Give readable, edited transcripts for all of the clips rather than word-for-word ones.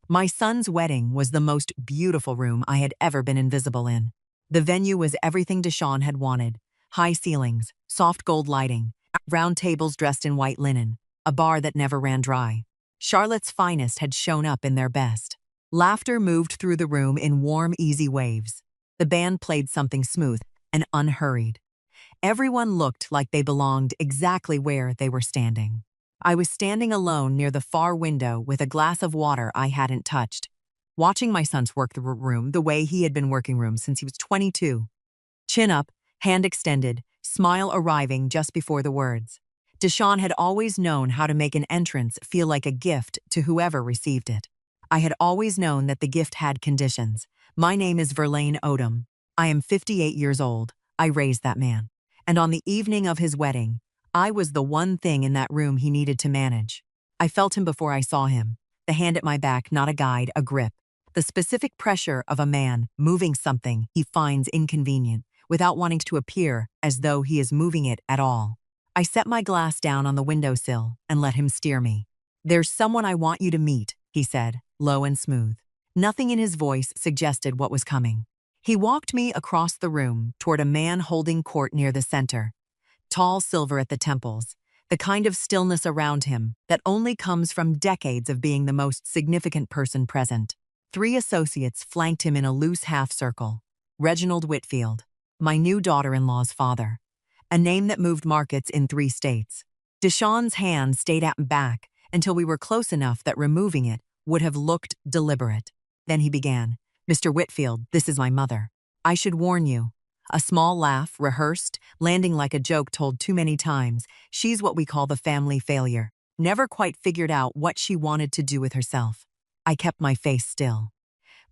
My son's wedding was the most beautiful room I had ever been invisible in. The venue was everything Deshawn had wanted: high ceilings, soft gold lighting, round tables dressed in white linen, a bar that never ran dry. Charlotte's finest had shown up in their best. Laughter moved through the room in warm, easy waves. The band played something smooth and unhurried. Everyone looked like they belonged exactly where they were standing. I was standing alone near the far window with a glass of water I hadn't touched, watching my sons work the room the way he had been working rooms since he was 22. Chin up, hand extended, smile arriving just before the words. Deshawn had always known how to make an entrance feel like a gift to whoever received it. I had always known that the gift had conditions. My name is Verlaine Odom. I am 58 years old. I raised that man. And on the evening of his wedding, I was the one thing in that room he needed to manage. I felt him before I saw him. The hand at my back, not a guide, a grip. The specific pressure of a man moving something he finds inconvenient without wanting to appear as though he is moving it at all. I set my glass down on the windowsill and let him steer me. "There's someone I want you to meet," he said, low and smooth. Nothing in his voice suggested what was coming. He walked me across the room toward a man holding court near the center. Tall silver at the temples, the kind of stillness around him that only comes from decades of being the most significant person present. 3 associates flanked him in a loose half-circle. Reginald Whitfield, my new daughter-in-law's father, a name that moved markets in 3 states. Deshawn's hand stayed at back until we were close enough that removing it would have looked deliberate. Then he began, "Mr. Whitfield, this is my mother. I should warn you." A small laugh, rehearsed, landing like a joke told too many times. "She's what we call the family failure. Never quite figured out what she wanted to do with herself." I kept my face still.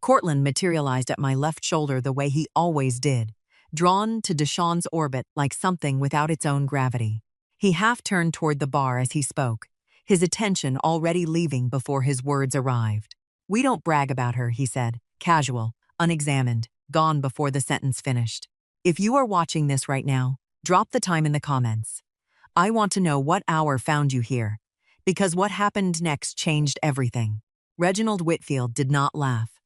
Cortland materialized at my left shoulder the way he always did, drawn to Deshawn's orbit like something without its own gravity. He half-turned toward the bar as he spoke, his attention already leaving before his words arrived. "We don't brag about her," he said, casual, unexamined, gone before the sentence finished. "If you are watching this right now, drop the time in the comments. I want to know what hour found you here, because what happened next changed everything." Reginald Whitfield did not laugh.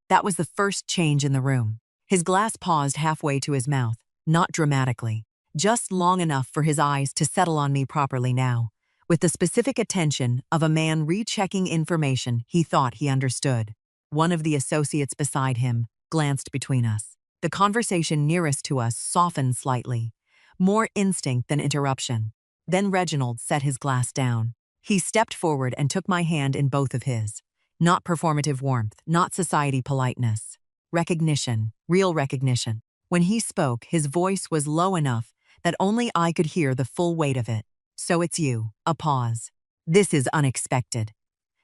That was the first change in the room. His glass paused halfway to his mouth, not dramatically, just long enough for his eyes to settle on me properly now, with the specific attention of a man rechecking information he thought he understood. One of the associates beside him glanced between us. The conversation nearest to us softened slightly, more instinct than interruption. Then Reginald set his glass down. He stepped forward and took my hand in both of his. Not performative warmth, not society politeness. Recognition, real recognition. When he spoke, his voice was low enough that only I could hear the full weight of it. "So it's you." A pause. "This is unexpected."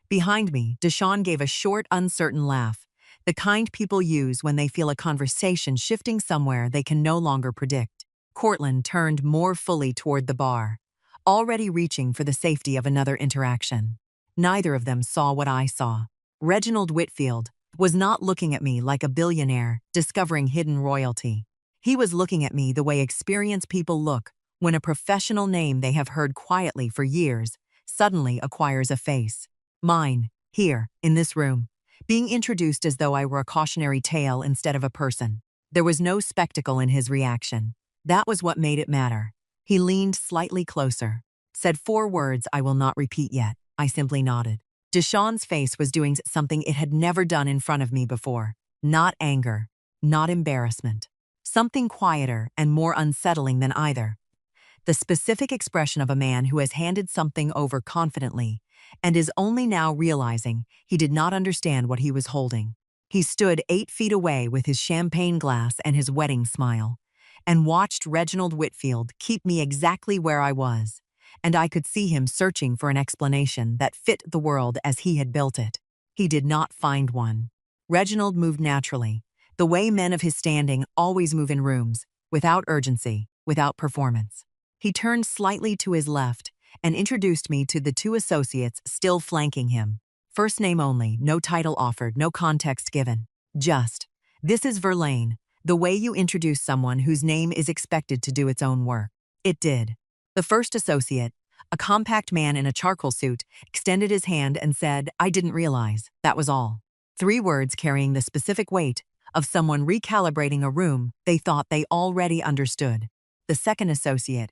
Behind me, Deshawn gave a short, uncertain laugh, the kind people use when they feel a conversation shifting somewhere they can no longer predict. Cortland turned more fully toward the bar, already reaching for the safety of another interaction. Neither of them saw what I saw. Reginald Whitfield was not looking at me like a billionaire discovering hidden royalty. He was looking at me the way experienced people look when a professional name they have heard quietly for years suddenly acquires a face. Mine, here, in this room, being introduced as though I were a cautionary tale instead of a person. There was no spectacle in his reaction. That was what made it matter. He leaned slightly closer, said 4 words I will not repeat yet. I simply nodded. Deshawn's face was doing something it had never done in front of me before. Not anger, not embarrassment. Something quieter and more unsettling than either. The specific expression of a man who has handed something over confidently and is only now realizing he did not understand what he was holding. He stood 8 feet away with his champagne glass and his wedding smile, and watched Reginald Whitfield keep me exactly where I was, and I could see him searching for an explanation that fit the world as he had built it. He did not find one. Reginald moved naturally, the way men of his standing always move in rooms, without urgency, without performance. He turned slightly to his left and introduced me to the 2 associates still flanking him. First name only, no title offered, no context given. Just, "This is Verlaine," the way you introduce someone whose name is expected to do its own work. It did. The first associate, A compact man in a charcoal suit extended his hand and said, "I didn't realize." That was all. 3 words carrying the specific weight of someone recalibrating a room they thought they already understood. The second associate,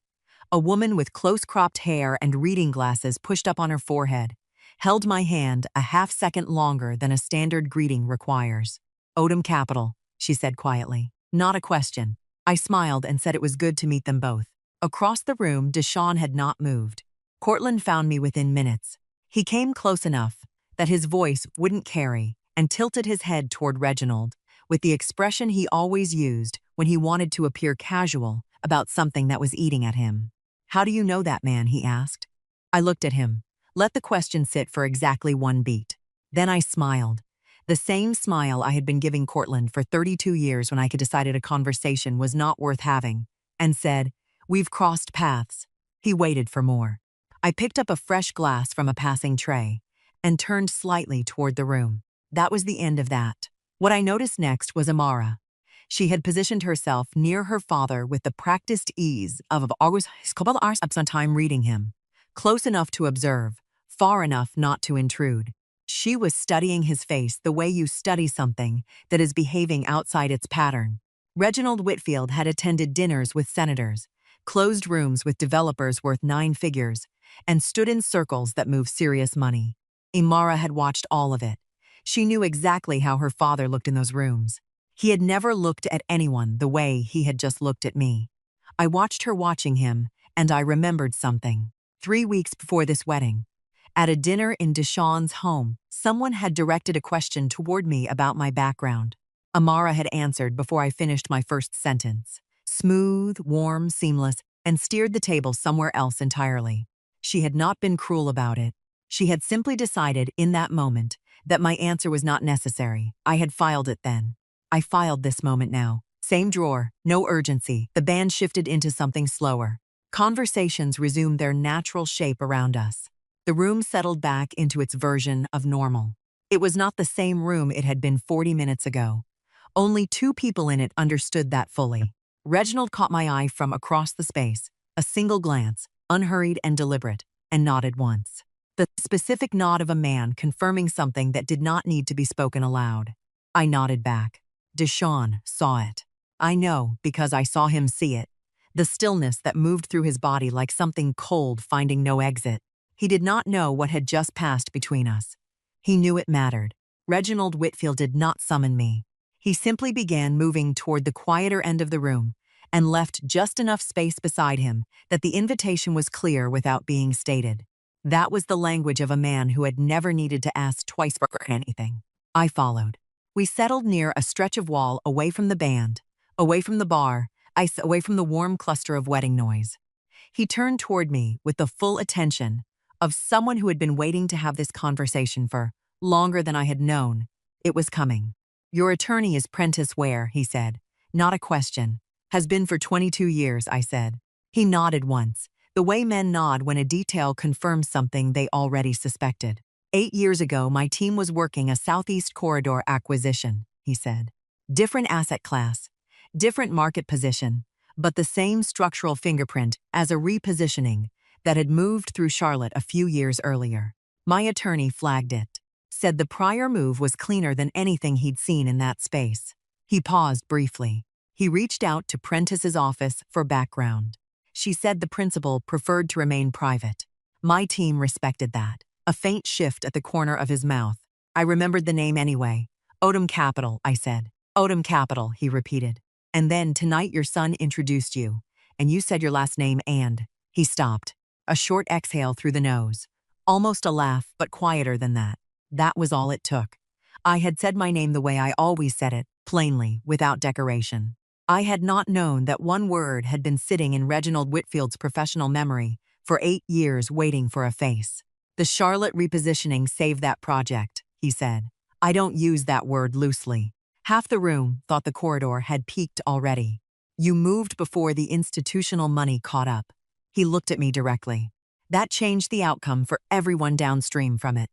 a woman with close-cropped hair and reading glasses pushed up on her forehead, held my hand a half-second longer than a standard greeting requires. "Odom Capital," she said quietly. Not a question. I smiled and said it was good to meet them both. Across the room, Deshawn had not moved. Cortland found me within minutes. He came close enough that his voice wouldn't carry and tilted his head toward Reginald with the expression he always used when he wanted to appear casual about something that was eating at him. "How do you know that man?" he asked. I looked at him, let the question sit for exactly 1 beat. Then I smiled. The same smile I had been giving Cortland for 32 years when I could decided a conversation was not worth having, and said, "We've crossed paths." He waited for more. I picked up a fresh glass from a passing tray and turned slightly toward the room. That was the end of that. What I noticed next was Amara. She had positioned herself near her father with the practiced ease of always some time reading him, close enough to observe, far enough not to intrude. She was studying his face the way you study something that is behaving outside its pattern. Reginald Whitfield had attended dinners with senators, closed rooms with developers worth 9 figures, and stood in circles that move serious money. Amara had watched all of it. She knew exactly how her father looked in those rooms. He had never looked at anyone the way he had just looked at me. I watched her watching him, and I remembered something. 3 weeks before this wedding, at a dinner in Deshawn's home, someone had directed a question toward me about my background. Amara had answered before I finished my first sentence. Smooth, warm, seamless, and steered the table somewhere else entirely. She had not been cruel about it. She had simply decided in that moment that my answer was not necessary. I had filed it then. I filed this moment now. Same drawer, no urgency. The band shifted into something slower. Conversations resumed their natural shape around us. The room settled back into its version of normal. It was not the same room it had been 40 minutes ago. Only 2 people in it understood that fully. Reginald caught my eye from across the space, a single glance, unhurried and deliberate, and nodded once. The specific nod of a man confirming something that did not need to be spoken aloud. I nodded back. Deshawn saw it. I know because I saw him see it. The stillness that moved through his body like something cold finding no exit. He did not know what had just passed between us. He knew it mattered. Reginald Whitfield did not summon me. He simply began moving toward the quieter end of the room and left just enough space beside him that the invitation was clear without being stated. That was the language of a man who had never needed to ask twice for anything. I followed. We settled near a stretch of wall away from the band, away from the bar, away from the warm cluster of wedding noise. He turned toward me with the full attention of someone who had been waiting to have this conversation for longer than I had known. It was coming. "Your attorney is Prentice Ware," he said. Not a question. "Has been for 22 years, I said. He nodded once, the way men nod when a detail confirms something they already suspected. 8 years ago, my team was working a Southeast Corridor acquisition, he said. Different asset class, different market position, but the same structural fingerprint as a repositioning that had moved through Charlotte a few years earlier. My attorney flagged it, said the prior move was cleaner than anything he'd seen in that space. He paused briefly. He reached out to Prentice's office for background. She said the principal preferred to remain private. My team respected that. A faint shift at the corner of his mouth. I remembered the name anyway. Odom Capital, I said. Odom Capital, he repeated. And then tonight your son introduced you, and you said your last name and. He stopped. A short exhale through the nose. Almost a laugh, but quieter than that. That was all it took. I had said my name the way I always said it, plainly, without decoration. I had not known that one word had been sitting in Reginald Whitfield's professional memory for 8 years waiting for a face. The Charlotte repositioning saved that project, he said. I don't use that word loosely. Half the room thought the corridor had peaked already. You moved before the institutional money caught up. He looked at me directly. That changed the outcome for everyone downstream from it.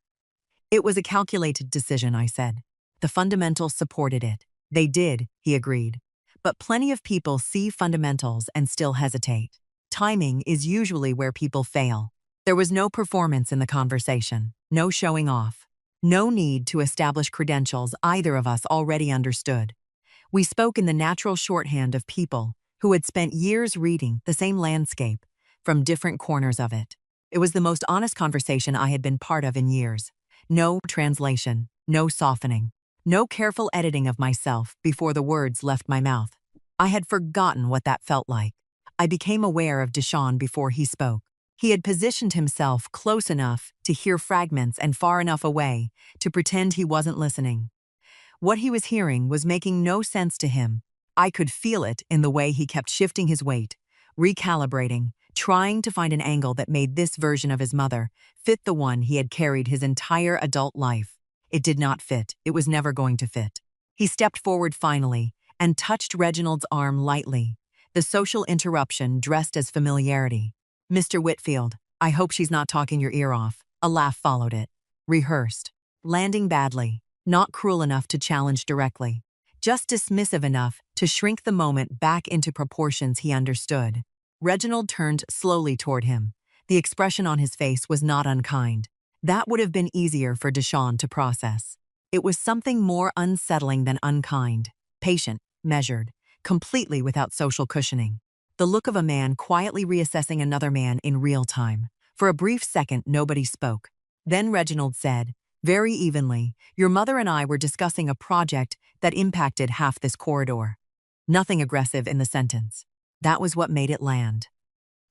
It was a calculated decision, I said. The fundamentals supported it. They did, he agreed. But plenty of people see fundamentals and still hesitate. Timing is usually where people fail. There was no performance in the conversation, no showing off, no need to establish credentials either of us already understood. We spoke in the natural shorthand of people who had spent years reading the same landscape from different corners of it. It was the most honest conversation I had been part of in years. No translation, no softening, no careful editing of myself before the words left my mouth. I had forgotten what that felt like. I became aware of Deshaun before he spoke. He had positioned himself close enough to hear fragments and far enough away to pretend he wasn't listening. What he was hearing was making no sense to him. I could feel it in the way he kept shifting his weight, recalibrating, trying to find an angle that made this version of his mother fit the one he had carried his entire adult life. It did not fit. It was never going to fit. He stepped forward finally and touched Reginald's arm lightly, the social interruption dressed as familiarity. "Mr. Whitfield, I hope she's not talking your ear off." A laugh followed it. Rehearsed. Landing badly. Not cruel enough to challenge directly. Just dismissive enough to shrink the moment back into proportions he understood. Reginald turned slowly toward him. The expression on his face was not unkind. That would have been easier for Deshaun to process. It was something more unsettling than unkind. Patient, measured, completely without social cushioning. The look of a man quietly reassessing another man in real time. For a brief second, nobody spoke. Then Reginald said, very evenly, "Your mother and I were discussing a project that impacted half this corridor." Nothing aggressive in the sentence. That was what made it land.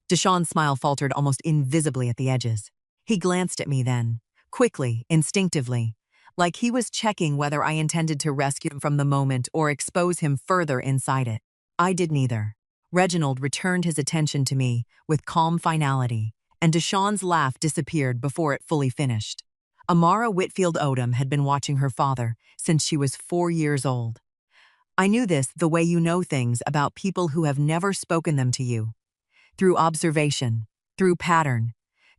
Deshaun's smile faltered almost invisibly at the edges. He glanced at me then, quickly, instinctively, like he was checking whether I intended to rescue him from the moment or expose him further inside it. I did neither. Reginald returned his attention to me with calm finality, and Deshaun's laugh disappeared before it fully finished. Amara Whitfield Odom had been watching her father since she was 4 years old. I knew this the way you know things about people who have never spoken them to you. Through observation, through pattern,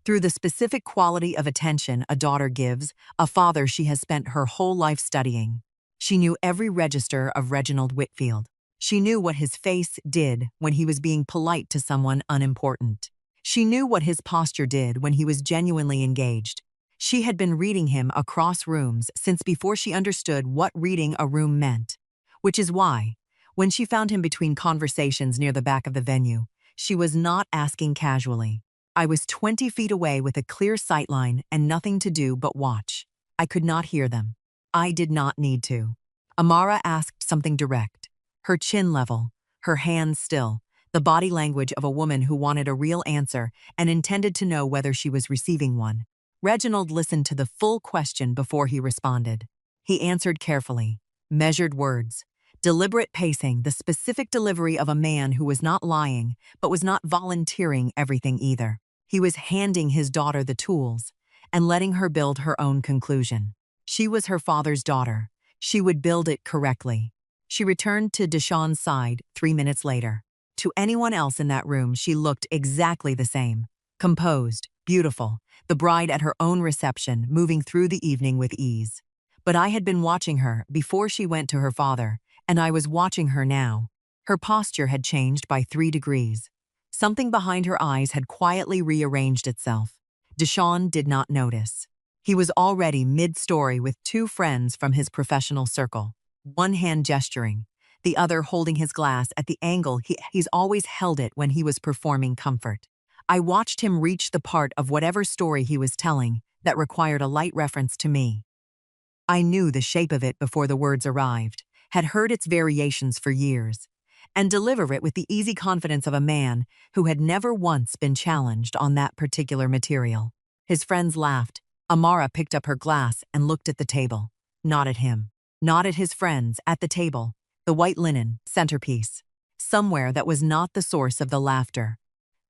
through the specific quality of attention a daughter gives a father she has spent her whole life studying. She knew every register of Reginald Whitfield. She knew what his face did when he was being polite to someone unimportant. She knew what his posture did when he was genuinely engaged. She had been reading him across rooms since before she understood what reading a room meant. Which is why, when she found him between conversations near the back of the venue, she was not asking casually. I was 20 feet away with a clear sightline and nothing to do but watch. I could not hear them. I did not need to. Amara asked something direct. Her chin level, her hands still, the body language of a woman who wanted a real answer and intended to know whether she was receiving one. Reginald listened to the full question before he responded. He answered carefully, measured words, deliberate pacing, the specific delivery of a man who was not lying, but was not volunteering everything either. He was handing his daughter the tools and letting her build her own conclusion. She was her father's daughter. She would build it correctly. She returned to Deshaun's side 3 minutes later. To anyone else in that room, she looked exactly the same. Composed, beautiful, the bride at her own reception, moving through the evening with ease. But I had been watching her before she went to her father, and I was watching her now. Her posture had changed by 3 degrees. Something behind her eyes had quietly rearranged itself. Deshaun did not notice. He was already mid-story with 2 friends from his professional circle. One hand gesturing, the other holding his glass at the angle he's always held it when he was performing comfort. I watched him reach the part of whatever story he was telling that required a light reference to me. I knew the shape of it before the words arrived, had heard its variations for years, and deliver it with the easy confidence of a man who had never once been challenged on that particular material. His friends laughed. Amara picked up her glass and looked at the table. Not at him. Not at his friends, at the table, the white linen, centerpiece. Somewhere that was not the source of the laughter.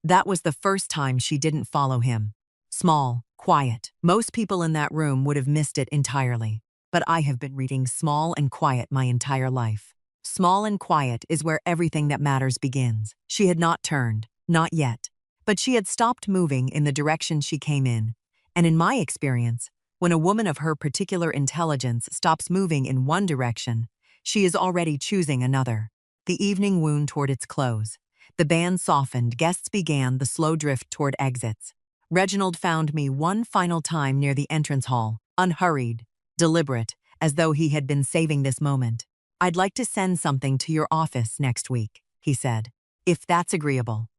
That was the first time she didn't follow him. Small, quiet. Most people in that room would have missed it entirely. But I have been reading Small and Quiet my entire life. Small and quiet is where everything that matters begins. She had not turned, not yet. But she had stopped moving in the direction she came in. And in my experience, when a woman of her particular intelligence stops moving in one direction, she is already choosing another. The evening wound toward its close. The band softened, guests began the slow drift toward exits. Reginald found me one final time near the entrance hall, unhurried, deliberate, as though he had been saving this moment. "I'd like to send something to your office next week," he said. "If that's agreeable."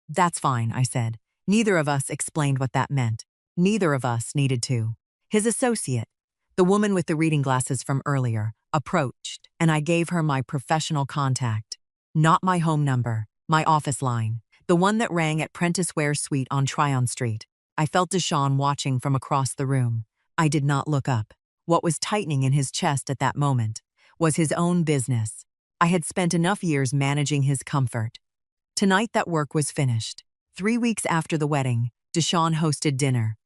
"That's fine," I said. Neither of us explained what that meant. Neither of us needed to. His associate, the woman with the reading glasses from earlier, approached, and I gave her my professional contact. Not my home number, my office line, the one that rang at Prentice Ware's suite on Tryon Street. I felt Deshawn watching from across the room. I did not look up. What was tightening in his chest at that moment was his own business. I had spent enough years managing his comfort. Tonight that work was finished. 3 weeks after the wedding, Deshawn hosted dinner.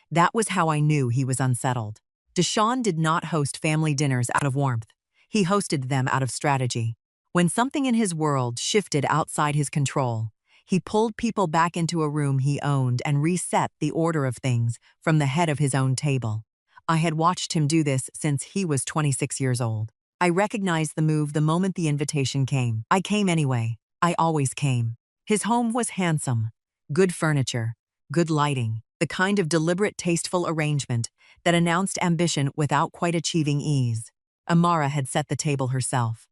That was how I knew he was unsettled. Deshawn did not host family dinners out of warmth. He hosted them out of strategy. When something in his world shifted outside his control, he pulled people back into a room he owned and reset the order of things from the head of his own table. I had watched him do this since he was 26 years old. I recognized the move the moment the invitation came. I came anyway. I always came. His home was handsome. Good furniture, good lighting, the kind of deliberate, tasteful arrangement that announced ambition without quite achieving ease. Amara had set the table herself.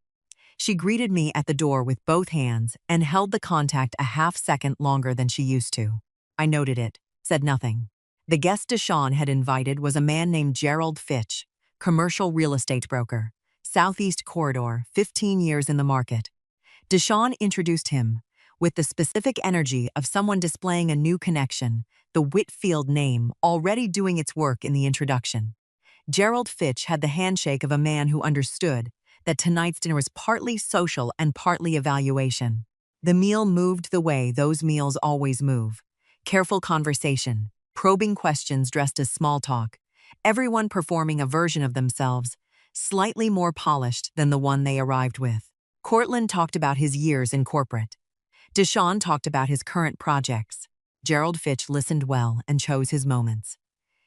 She greeted me at the door with both hands and held the contact a half-second longer than she used to. I noted it, said nothing. The guest Deshawn had invited was a man named Gerald Fitch, commercial real estate broker, Southeast Corridor, 15 years in the market. Deshawn introduced him, with the specific energy of someone displaying a new connection, the Whitfield name already doing its work in the introduction. Gerald Fitch had the handshake of a man who understood that tonight's dinner was partly social and partly evaluation. The meal moved the way those meals always move. Careful conversation, probing questions dressed as small talk, everyone performing a version of themselves, slightly more polished than the one they arrived with. Cortland talked about his years in corporate. Deshawn talked about his current projects. Gerald Fitch listened well and chose his moments.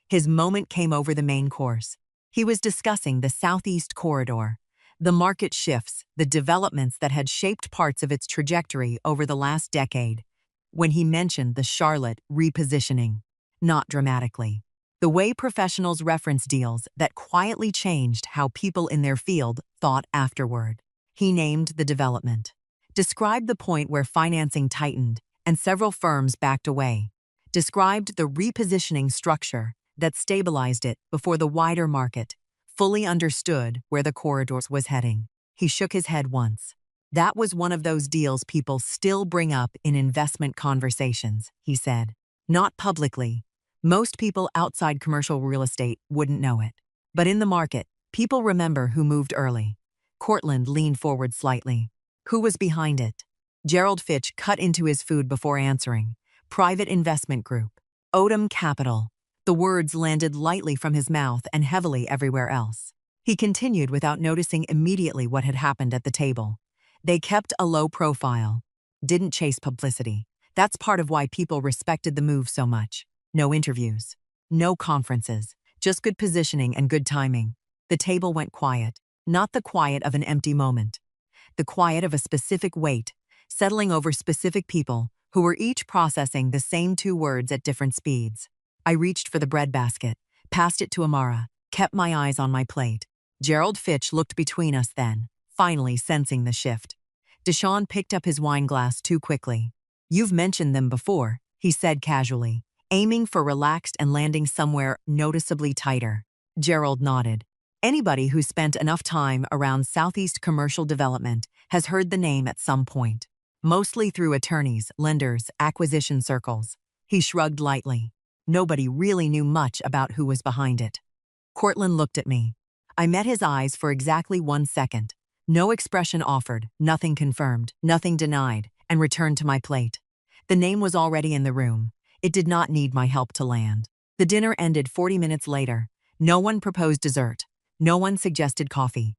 His moment came over the main course. He was discussing the Southeast Corridor, the market shifts, the developments that had shaped parts of its trajectory over the last decade. When he mentioned the Charlotte repositioning, not dramatically. The way professionals reference deals that quietly changed how people in their field thought afterward. He named the development. Described the point where financing tightened and several firms backed away. Described the repositioning structure that stabilized it before the wider market fully understood where the corridor was heading. He shook his head once. "That was one of those deals people still bring up in investment conversations," he said. "Not publicly. Most people outside commercial real estate wouldn't know it. But in the market, people remember who moved early." Cortland leaned forward slightly. "Who was behind it?" Gerald Fitch cut into his food before answering. "Private investment group. Odom Capital." The words landed lightly from his mouth and heavily everywhere else. He continued without noticing immediately what had happened at the table. "They kept a low profile. Didn't chase publicity. That's part of why people respected the move so much. No interviews. No conferences. Just good positioning and good timing." The table went quiet. Not the quiet of an empty moment. The quiet of a specific weight, settling over specific people who were each processing the same 2 words at different speeds. I reached for the bread basket, passed it to Amara, kept my eyes on my plate. Gerald Fitch looked between us then, finally sensing the shift. Deshawn picked up his wine glass too quickly. "You've mentioned them before," he said casually, aiming for relaxed and landing somewhere noticeably tighter. Gerald nodded. Anybody who spent enough time around Southeast commercial development has heard the name at some point. Mostly through attorneys, lenders, acquisition circles. He shrugged lightly. Nobody really knew much about who was behind it. Cortland looked at me. I met his eyes for exactly 1 second. No expression offered, nothing confirmed, nothing denied, and returned to my plate. The name was already in the room. It did not need my help to land. The dinner ended 40 minutes later. No one proposed dessert. No one suggested coffee.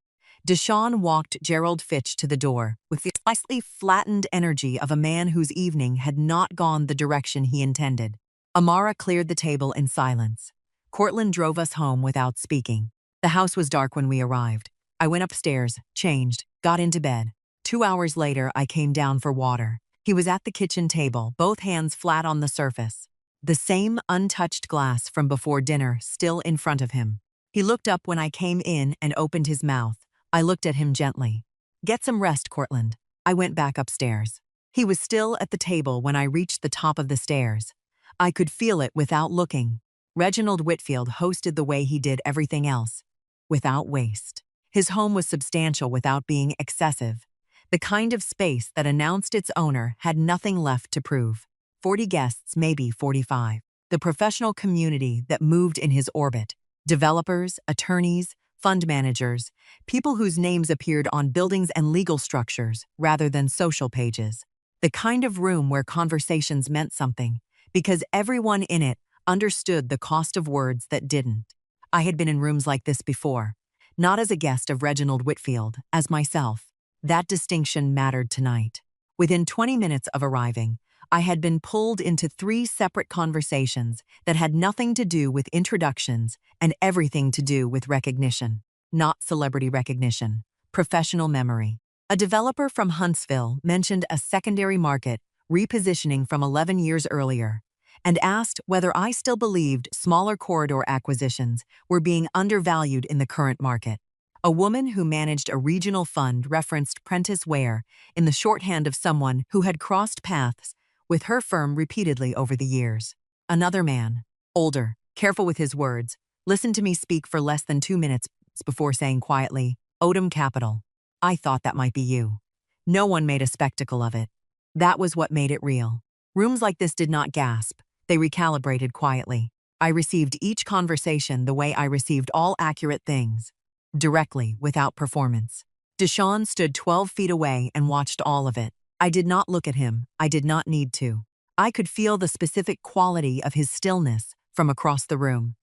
Deshawn walked Gerald Fitch to the door with the slightly flattened energy of a man whose evening had not gone the direction he intended. Amara cleared the table in silence. Cortland drove us home without speaking. The house was dark when we arrived. I went upstairs, changed, got into bed. 2 hours later, I came down for water. He was at the kitchen table, both hands flat on the surface. the same untouched glass from before dinner still in front of him. He looked up when I came in and opened his mouth. I looked at him gently. "Get some rest, Cortland." I went back upstairs. He was still at the table when I reached the top of the stairs. I could feel it without looking. Reginald Whitfield hosted the way he did everything else, without waste. His home was substantial without being excessive, the kind of space that announced its owner had nothing left to prove. 40 guests, maybe 45. The professional community that moved in his orbit. Developers, attorneys, fund managers, people whose names appeared on buildings and legal structures rather than social pages. The kind of room where conversations meant something, because everyone in it understood the cost of words that didn't. I had been in rooms like this before, not as a guest of Reginald Whitfield, as myself. That distinction mattered tonight. Within 20 minutes of arriving, I had been pulled into 3 separate conversations that had nothing to do with introductions and everything to do with recognition. Not celebrity recognition, professional memory. A developer from Huntsville mentioned a secondary market repositioning from 11 years earlier and asked whether I still believed smaller corridor acquisitions were being undervalued in the current market. A woman who managed a regional fund referenced Prentice Ware in the shorthand of someone who had crossed paths with her firm repeatedly over the years. Another man, older, careful with his words, listened to me speak for less than 2 minutes before saying quietly, "Odom Capital. I thought that might be you." No one made a spectacle of it. That was what made it real. Rooms like this did not gasp. They recalibrated quietly. I received each conversation the way I received all accurate things, directly, without performance. Deshawn stood 12 feet away and watched all of it. I did not look at him. I did not need to. I could feel the specific quality of his stillness from across the room.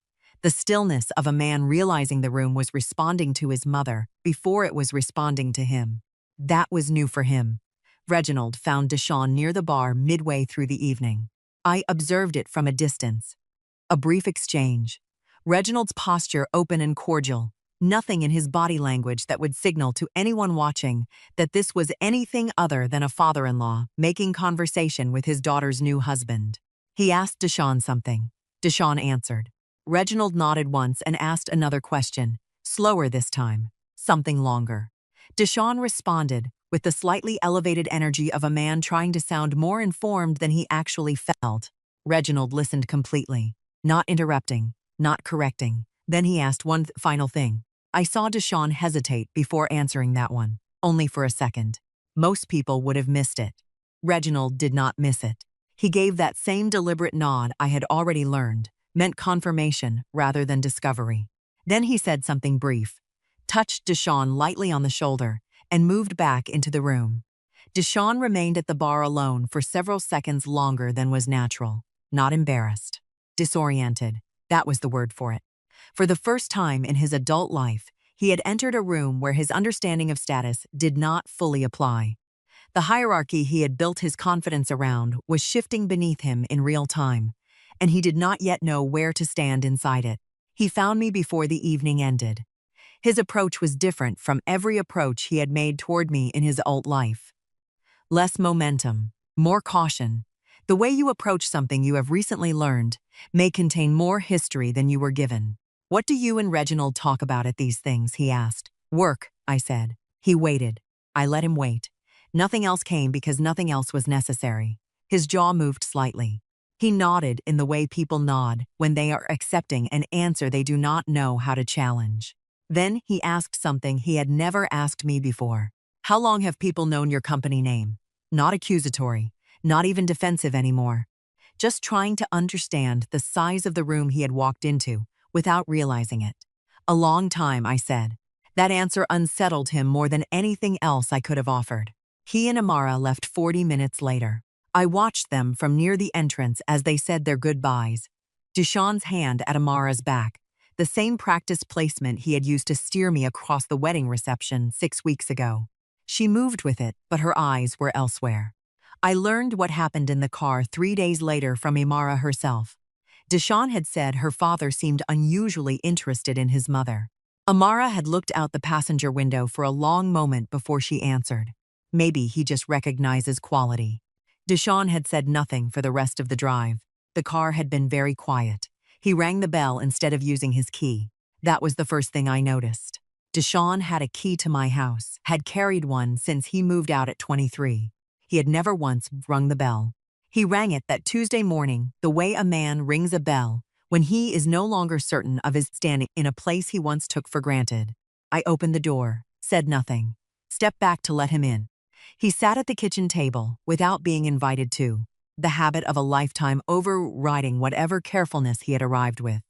The stillness of a man realizing the room was responding to his mother before it was responding to him. That was new for him. Reginald found Deshawn near the bar midway through the evening. I observed it from a distance. A brief exchange. Reginald's posture open and cordial. Nothing in his body language that would signal to anyone watching that this was anything other than a father-in-law making conversation with his daughter's new husband. He asked Deshawn something. Deshawn answered. Reginald nodded once and asked another question, slower this time, something longer. Deshawn responded with the slightly elevated energy of a man trying to sound more informed than he actually felt. Reginald listened completely, not interrupting, not correcting. Then he asked one final thing. I saw Deshawn hesitate before answering that one, only for a second. Most people would have missed it. Reginald did not miss it. He gave that same deliberate nod I had already learned, meant confirmation rather than discovery. Then he said something brief, touched Deshawn lightly on the shoulder, and moved back into the room. Deshawn remained at the bar alone for several seconds longer than was natural, not embarrassed. Disoriented, that was the word for it. For the first time in his adult life, he had entered a room where his understanding of status did not fully apply. The hierarchy he had built his confidence around was shifting beneath him in real time, and he did not yet know where to stand inside it. He found me before the evening ended. His approach was different from every approach he had made toward me in his adult life. Less momentum, more caution. The way you approach something you have recently learned may contain more history than you were given. What do you and Reginald talk about at these things? He asked. Work, I said. He waited. I let him wait. Nothing else came because nothing else was necessary. His jaw moved slightly. He nodded in the way people nod when they are accepting an answer they do not know how to challenge. Then he asked something he had never asked me before. How long have people known your company name? Not accusatory, not even defensive anymore. Just trying to understand the size of the room he had walked into without realizing it. A long time, I said. That answer unsettled him more than anything else I could have offered. He and Amara left 40 minutes later. I watched them from near the entrance as they said their goodbyes. Deshawn's hand at Amara's back, the same practice placement he had used to steer me across the wedding reception 6 weeks ago. She moved with it, but her eyes were elsewhere. I learned what happened in the car 3 days later from Amara herself. Deshawn had said her father seemed unusually interested in his mother. Amara had looked out the passenger window for a long moment before she answered. Maybe he just recognizes quality. Deshawn had said nothing for the rest of the drive. The car had been very quiet. He rang the bell instead of using his key. That was the first thing I noticed. Deshaun had a key to my house, had carried one since he moved out at 23. He had never once rung the bell. He rang it that Tuesday morning, the way a man rings a bell when he is no longer certain of his standing in a place he once took for granted. I opened the door, said nothing, stepped back to let him in. He sat at the kitchen table without being invited to, the habit of a lifetime overriding whatever carefulness he had arrived with.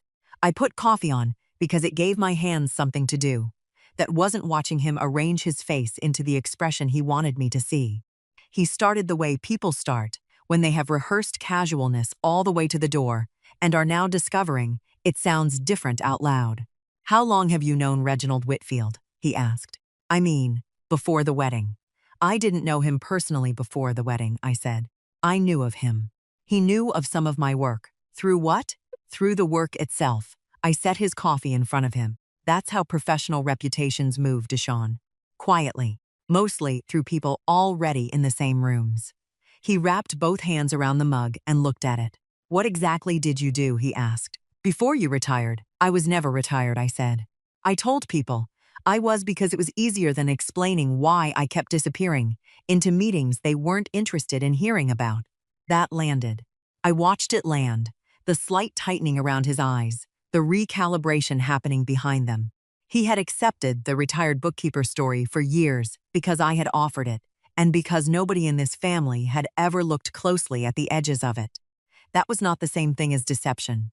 I put coffee on because it gave my hands something to do. That wasn't watching him arrange his face into the expression he wanted me to see. He started the way people start, when they have rehearsed casualness all the way to the door and are now discovering it sounds different out loud. "How long have you known Reginald Whitfield?" he asked. "I mean, before the wedding." "I didn't know him personally before the wedding," I said. "I knew of him. He knew of some of my work." "Through what?" "Through the work itself." I set his coffee in front of him. "That's how professional reputations move, Deshaun. Quietly. Mostly through people already in the same rooms." He wrapped both hands around the mug and looked at it. "What exactly did you do?" he asked. "Before you retired." "I was never retired," I said. "I told people I was because it was easier than explaining why I kept disappearing into meetings they weren't interested in hearing about." That landed. I watched it land, the slight tightening around his eyes, the recalibration happening behind them. He had accepted the retired bookkeeper story for years because I had offered it, and because nobody in this family had ever looked closely at the edges of it. That was not the same thing as deception.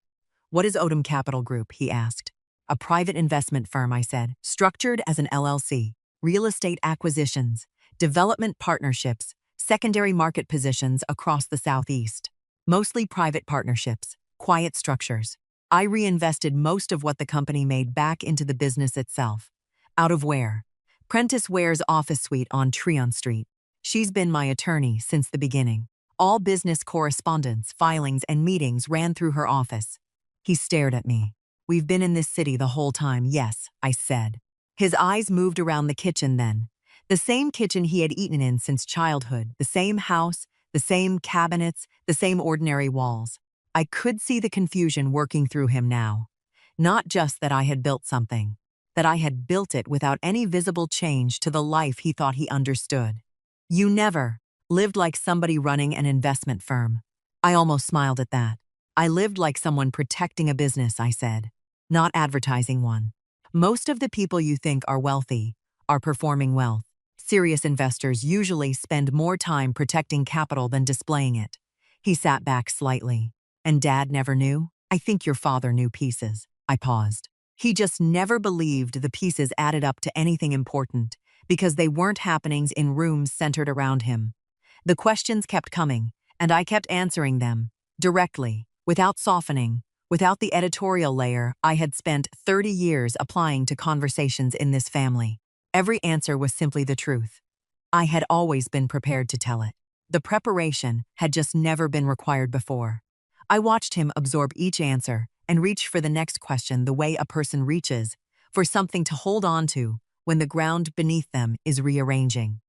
"What is Odom Capital Group?" he asked. "A private investment firm," I said, "structured as an LLC. Real estate acquisitions, development partnerships, secondary market positions across the Southeast. Mostly private partnerships, quiet structures. I reinvested most of what the company made back into the business itself." "Out of where?" "Prentice Ware's office suite on Tryon Street. She's been my attorney since the beginning. All business correspondence, filings, and meetings ran through her office." He stared at me. "We've been in this city the whole time." "Yes," I said. His eyes moved around the kitchen then. The same kitchen he had eaten in since childhood, the same house, the same cabinets, the same ordinary walls. I could see the confusion working through him now. Not just that I had built something, that I had built it without any visible change to the life he thought he understood. "You never lived like somebody running an investment firm." I almost smiled at that. "I lived like someone protecting a business," I said, "not advertising one. Most of the people you think are wealthy are performing wealth. Serious investors usually spend more time protecting capital than displaying it." He sat back slightly. "And Dad never knew?" "I think your father knew pieces." I paused. "He just never believed the pieces added up to anything important because they weren't happenings in rooms centered around him." The questions kept coming, and I kept answering them, directly, without softening, without the editorial layer I had spent 30 years applying to conversations in this family. Every answer was simply the truth. I had always been prepared to tell it. The preparation had just never been required before. I watched him absorb each answer and reach for the next question the way a person reaches for something to hold on to when the ground beneath them is rearranging.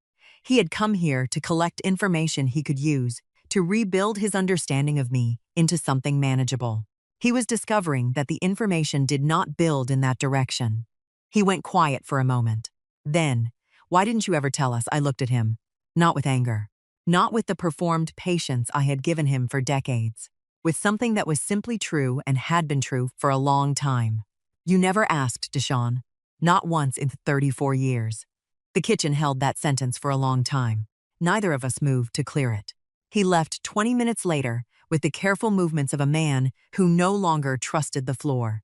He had come here to collect information he could use to rebuild his understanding of me into something manageable. He was discovering that the information did not build in that direction. He went quiet for a moment. Then, "Why didn't you ever tell us?" I looked at him. Not with anger. Not with the performed patience I had given him for decades. With something that was simply true and had been true for a long time. "You never asked, Deshaun. Not once in 34 years. The kitchen held that sentence for a long time. Neither of us moved to clear it. He left 20 minutes later with the careful movements of a man who no longer trusted the floor.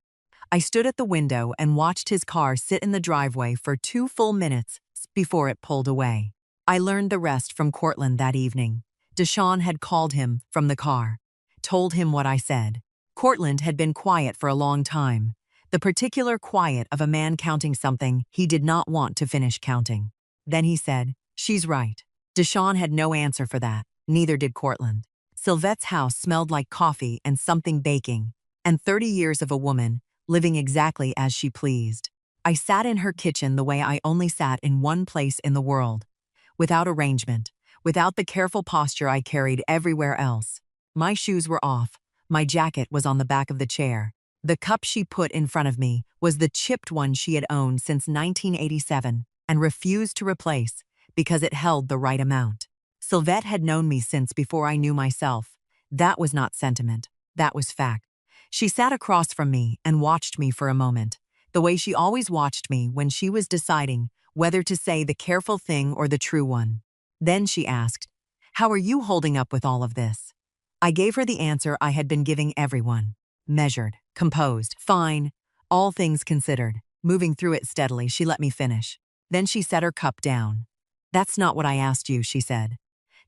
I stood at the window and watched his car sit in the driveway for 2 full minutes before it pulled away. I learned the rest from Cortland that evening. Deshaun had called him from the car, told him what I said. Cortland had been quiet for a long time, the particular quiet of a man counting something he did not want to finish counting. Then he said, "She's right." Deshaun had no answer for that, neither did Cortland. Sylvette's house smelled like coffee and something baking, and 30 years of a woman living exactly as she pleased. I sat in her kitchen the way I only sat in one place in the world, without arrangement, without the careful posture I carried everywhere else. My shoes were off, My jacket was on the back of the chair. The cup she put in front of me was the chipped one she had owned since 1987 and refused to replace because it held the right amount. Sylvette had known me since before I knew myself. That was not sentiment. That was fact. She sat across from me and watched me for a moment, the way she always watched me when she was deciding whether to say the careful thing or the true one. Then she asked, "How are you holding up with all of this?" I gave her the answer I had been giving everyone. Measured, composed, fine, all things considered. Moving through it steadily, she let me finish. Then she set her cup down. "That's not what I asked you," she said.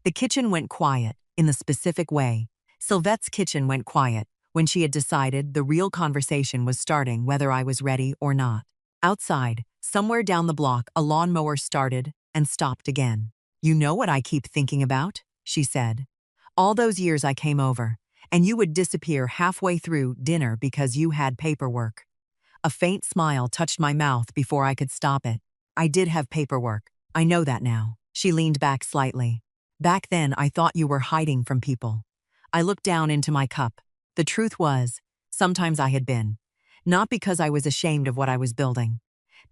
The kitchen went quiet, in the specific way. Sylvette's kitchen went quiet when she had decided the real conversation was starting whether I was ready or not. Outside, somewhere down the block, a lawnmower started and stopped again. "You know what I keep thinking about?" she said. "All those years I came over, and you would disappear halfway through dinner because you had paperwork." A faint smile touched my mouth before I could stop it. "I did have paperwork. I know that now." She leaned back slightly. "Back then, I thought you were hiding from people." I looked down into my cup. The truth was, sometimes I had been. Not because I was ashamed of what I was building.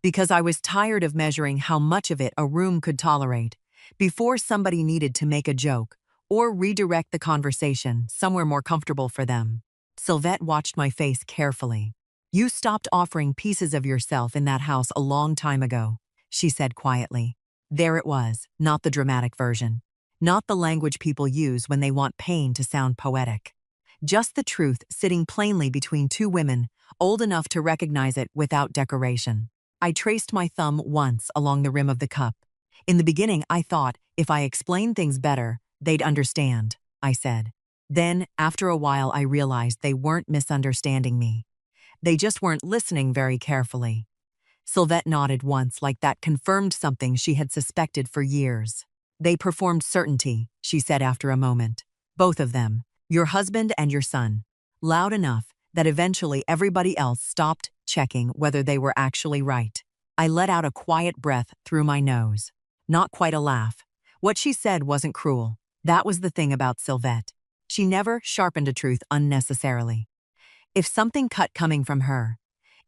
Because I was tired of measuring how much of it a room could tolerate before somebody needed to make a joke or redirect the conversation somewhere more comfortable for them. Sylvette watched my face carefully. "You stopped offering pieces of yourself in that house a long time ago," she said quietly. There it was, not the dramatic version. Not the language people use when they want pain to sound poetic. Just the truth sitting plainly between two women, old enough to recognize it without decoration. I traced my thumb once along the rim of the cup. "In the beginning, I thought if I explained things better, they'd understand," I said. Then, after a while, I realized they weren't misunderstanding me. They just weren't listening very carefully. Sylvette nodded once, like that confirmed something she had suspected for years. "They performed certainty," she said after a moment. "Both of them, your husband and your son. Loud enough that eventually everybody else stopped checking whether they were actually right." I let out a quiet breath through my nose. Not quite a laugh. What she said wasn't cruel. That was the thing about Sylvette. She never sharpened a truth unnecessarily. If something cut coming from her,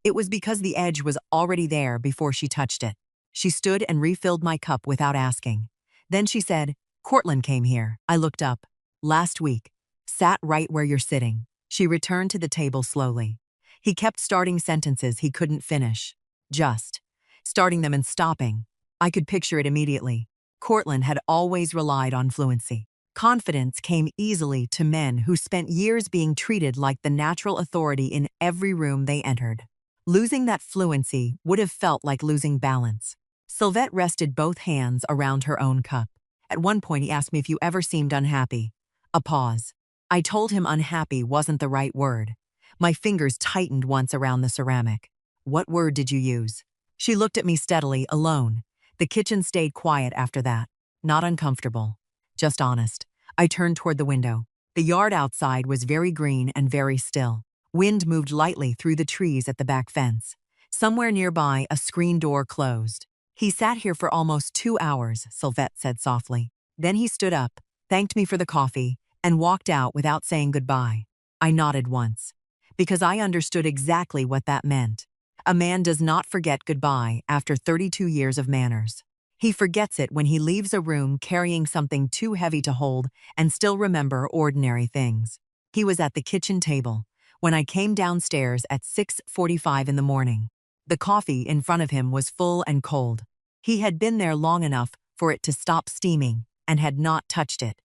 it was because the edge was already there before she touched it. She stood and refilled my cup without asking. Then she said, "Cortland came here." I looked up. "Last week. Sat right where you're sitting." She returned to the table slowly. He kept starting sentences he couldn't finish. Just starting them and stopping. I could picture it immediately. Cortland had always relied on fluency. Confidence came easily to men who spent years being treated like the natural authority in every room they entered. Losing that fluency would have felt like losing balance. Sylvette rested both hands around her own cup. At one point, he asked me if you ever seemed unhappy. A pause. I told him unhappy wasn't the right word. My fingers tightened once around the ceramic. "What word did you use?" She looked at me steadily, alone. The kitchen stayed quiet after that. Not uncomfortable. Just honest. I turned toward the window. The yard outside was very green and very still. Wind moved lightly through the trees at the back fence. Somewhere nearby, a screen door closed. "He sat here for almost 2 hours, Sylvette said softly. Then he stood up, thanked me for the coffee, and walked out without saying goodbye. I nodded once, because I understood exactly what that meant. A man does not forget goodbye after 32 years of manners. He forgets it when he leaves a room carrying something too heavy to hold and still remember ordinary things. He was at the kitchen table when I came downstairs at 6:45 in the morning. The coffee in front of him was full and cold. He had been there long enough for it to stop steaming and had not touched it,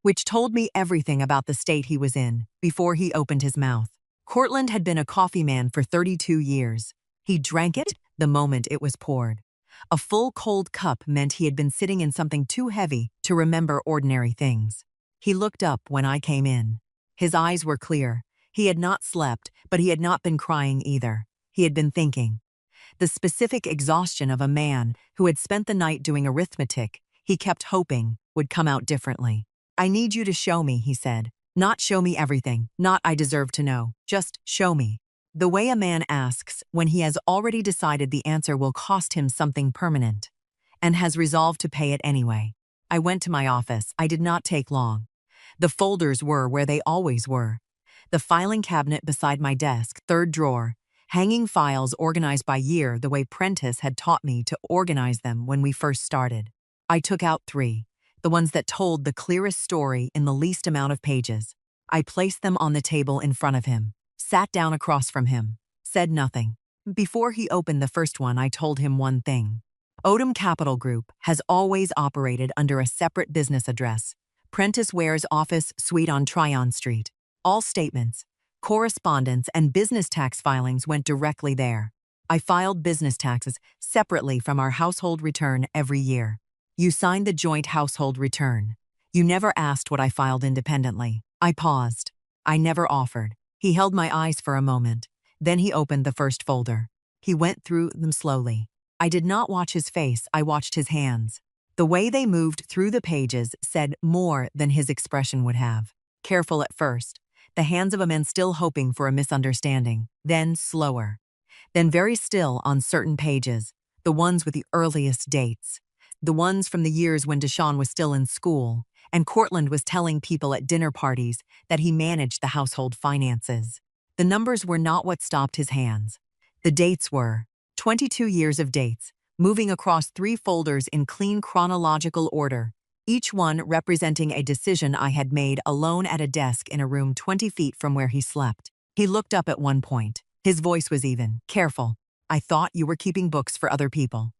which told me everything about the state he was in before he opened his mouth. Cortland had been a coffee man for 32 years. He drank it the moment it was poured. A full cold cup meant he had been sitting in something too heavy to remember ordinary things. He looked up when I came in. His eyes were clear. He had not slept, but he had not been crying either. He had been thinking. The specific exhaustion of a man who had spent the night doing arithmetic he kept hoping would come out differently. "I need you to show me," he said. "Not show me everything, not I deserve to know, just show me." The way a man asks when he has already decided the answer will cost him something permanent, and has resolved to pay it anyway. I went to my office. I did not take long. The folders were where they always were. The filing cabinet beside my desk, third drawer, hanging files organized by year the way Prentice had taught me to organize them when we first started. I took out 3, the ones that told the clearest story in the least amount of pages. I placed them on the table in front of him, sat down across from him, said nothing. Before he opened the first one, I told him one thing. Odom Capital Group has always operated under a separate business address, Prentice Ware's office suite on Tryon Street. All statements, correspondence, and business tax filings went directly there. I filed business taxes separately from our household return every year. You signed the joint household return. You never asked what I filed independently. I paused. I never offered. He held my eyes for a moment. Then he opened the first folder. He went through them slowly. I did not watch his face, I watched his hands. The way they moved through the pages said more than his expression would have. Careful at first, the hands of a man still hoping for a misunderstanding, then slower. Then very still on certain pages, the ones with the earliest dates. The ones from the years when Deshawn was still in school, and Cortland was telling people at dinner parties that he managed the household finances. The numbers were not what stopped his hands. The dates were 22 years of dates, moving across 3 folders in clean chronological order, each one representing a decision I had made alone at a desk in a room 20 feet from where he slept. He looked up at one point. His voice was even. Careful. I thought you were keeping books for other people.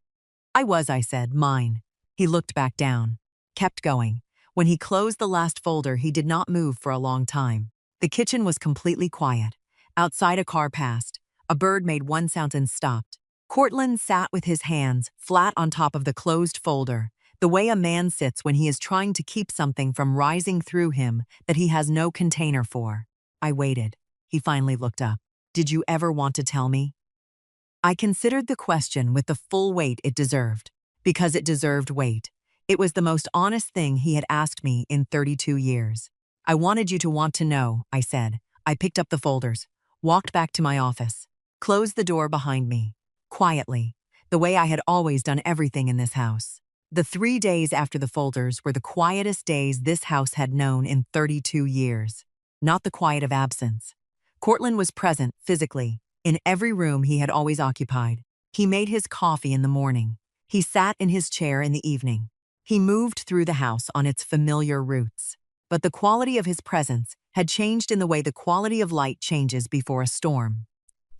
I was, I said, mine. He looked back down. Kept going. When he closed the last folder, he did not move for a long time. The kitchen was completely quiet. Outside, a car passed. A bird made one sound and stopped. Cortland sat with his hands flat on top of the closed folder, the way a man sits when he is trying to keep something from rising through him that he has no container for. I waited. He finally looked up. Did you ever want to tell me? I considered the question with the full weight it deserved, because it deserved weight. It was the most honest thing he had asked me in 32 years. I wanted you to want to know, I said. I picked up the folders, walked back to my office, closed the door behind me, quietly, the way I had always done everything in this house. The 3 days after the folders were the quietest days this house had known in 32 years. Not the quiet of absence. Cortland was present, physically, in every room he had always occupied. He made his coffee in the morning. He sat in his chair in the evening. He moved through the house on its familiar routes. But the quality of his presence had changed in the way the quality of light changes before a storm.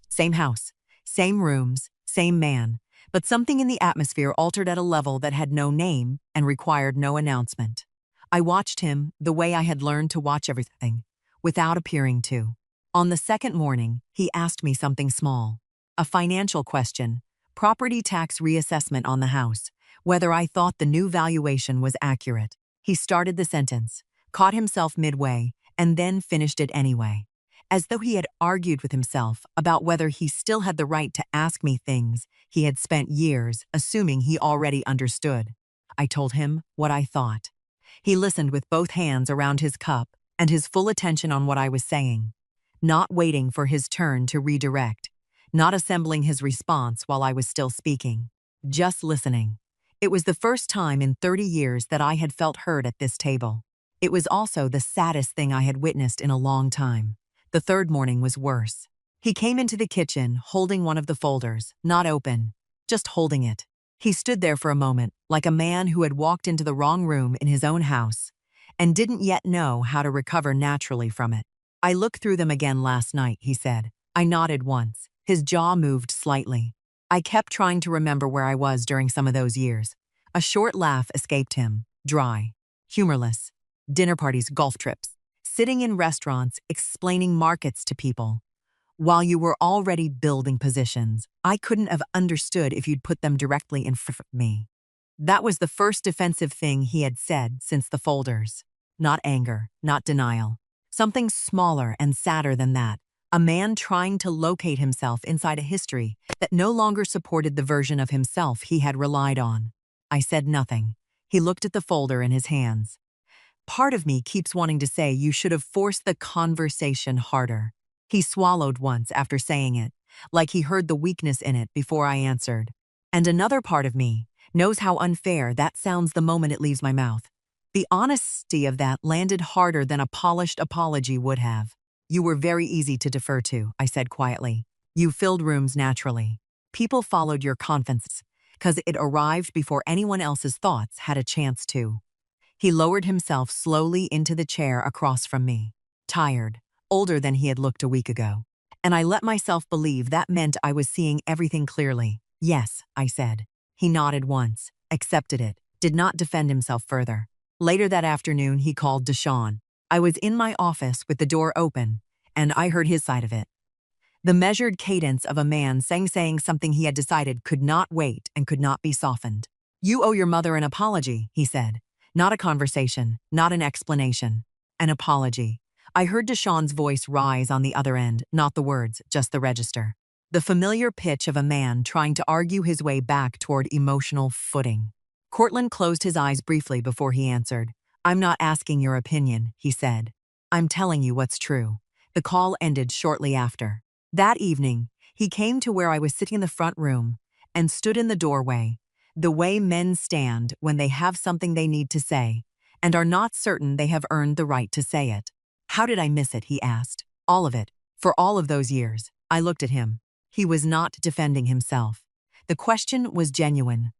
Same house, same rooms, same man, but something in the atmosphere altered at a level that had no name and required no announcement. I watched him the way I had learned to watch everything, without appearing to. On the second morning, he asked me something small. A financial question, property tax reassessment on the house, whether I thought the new valuation was accurate. He started the sentence, caught himself midway, and then finished it anyway, as though he had argued with himself about whether he still had the right to ask me things he had spent years assuming he already understood. I told him what I thought. He listened with both hands around his cup and his full attention on what I was saying, not waiting for his turn to redirect, not assembling his response while I was still speaking, just listening. It was the first time in 30 years that I had felt heard at this table. It was also the saddest thing I had witnessed in a long time. The third morning was worse. He came into the kitchen holding one of the folders, not open, just holding it. He stood there for a moment, like a man who had walked into the wrong room in his own house and didn't yet know how to recover naturally from it. I looked through them again last night, he said. I nodded once. His jaw moved slightly. I kept trying to remember where I was during some of those years. A short laugh escaped him, dry, humorless. Dinner parties, golf trips, sitting in restaurants, explaining markets to people. While you were already building positions, I couldn't have understood if you'd put them directly in front of me. That was the first defensive thing he had said since the folders. Not anger, not denial. Something smaller and sadder than that. A man trying to locate himself inside a history that no longer supported the version of himself he had relied on. I said nothing. He looked at the folder in his hands. Part of me keeps wanting to say you should have forced the conversation harder. He swallowed once after saying it, like he heard the weakness in it before I answered. And another part of me knows how unfair that sounds the moment it leaves my mouth. The honesty of that landed harder than a polished apology would have. You were very easy to defer to, I said quietly. You filled rooms naturally. People followed your confidence because it arrived before anyone else's thoughts had a chance to. He lowered himself slowly into the chair across from me, tired, older than he had looked a week ago. And I let myself believe that meant I was seeing everything clearly. Yes, I said. He nodded once, accepted it, did not defend himself further. Later that afternoon, he called Deshawn. I was in my office with the door open, and I heard his side of it. The measured cadence of a man saying something he had decided could not wait and could not be softened. You owe your mother an apology, he said. Not a conversation, not an explanation. An apology. I heard Deshawn's voice rise on the other end, not the words, just the register. The familiar pitch of a man trying to argue his way back toward emotional footing. Cortland closed his eyes briefly before he answered. I'm not asking your opinion, he said. I'm telling you what's true. The call ended shortly after. That evening, he came to where I was sitting in the front room and stood in the doorway, the way men stand when they have something they need to say and are not certain they have earned the right to say it. How did I miss it, he asked. All of it. For all of those years. I looked at him. He was not defending himself. The question was genuine.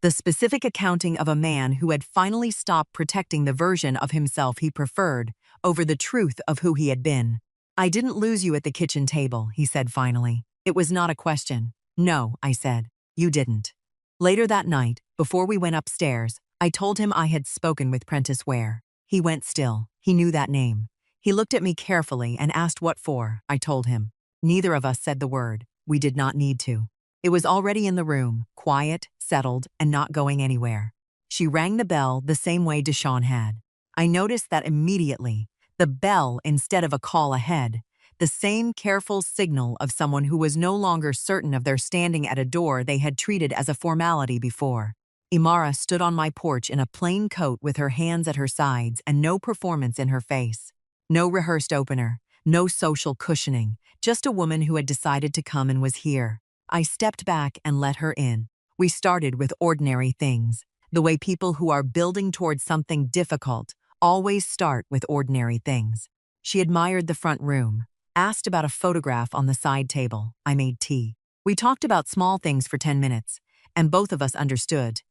The specific accounting of a man who had finally stopped protecting the version of himself he preferred over the truth of who he had been. I didn't lose you at the kitchen table, he said finally. It was not a question. No, I said. You didn't. Later that night, before we went upstairs, I told him I had spoken with Prentice Ware. He went still. He knew that name. He looked at me carefully and asked what for. I told him. Neither of us said the word. We did not need to. It was already in the room, quiet, settled, and not going anywhere. She rang the bell the same way Deshawn had. I noticed that immediately. The bell instead of a call ahead. The same careful signal of someone who was no longer certain of their standing at a door they had treated as a formality before. Imara stood on my porch in a plain coat with her hands at her sides and no performance in her face. No rehearsed opener, no social cushioning, just a woman who had decided to come and was here. I stepped back and let her in. We started with ordinary things, the way people who are building towards something difficult always start with ordinary things. She admired the front room, asked about a photograph on the side table. I made tea. We talked about small things for 10 minutes, and both of us understood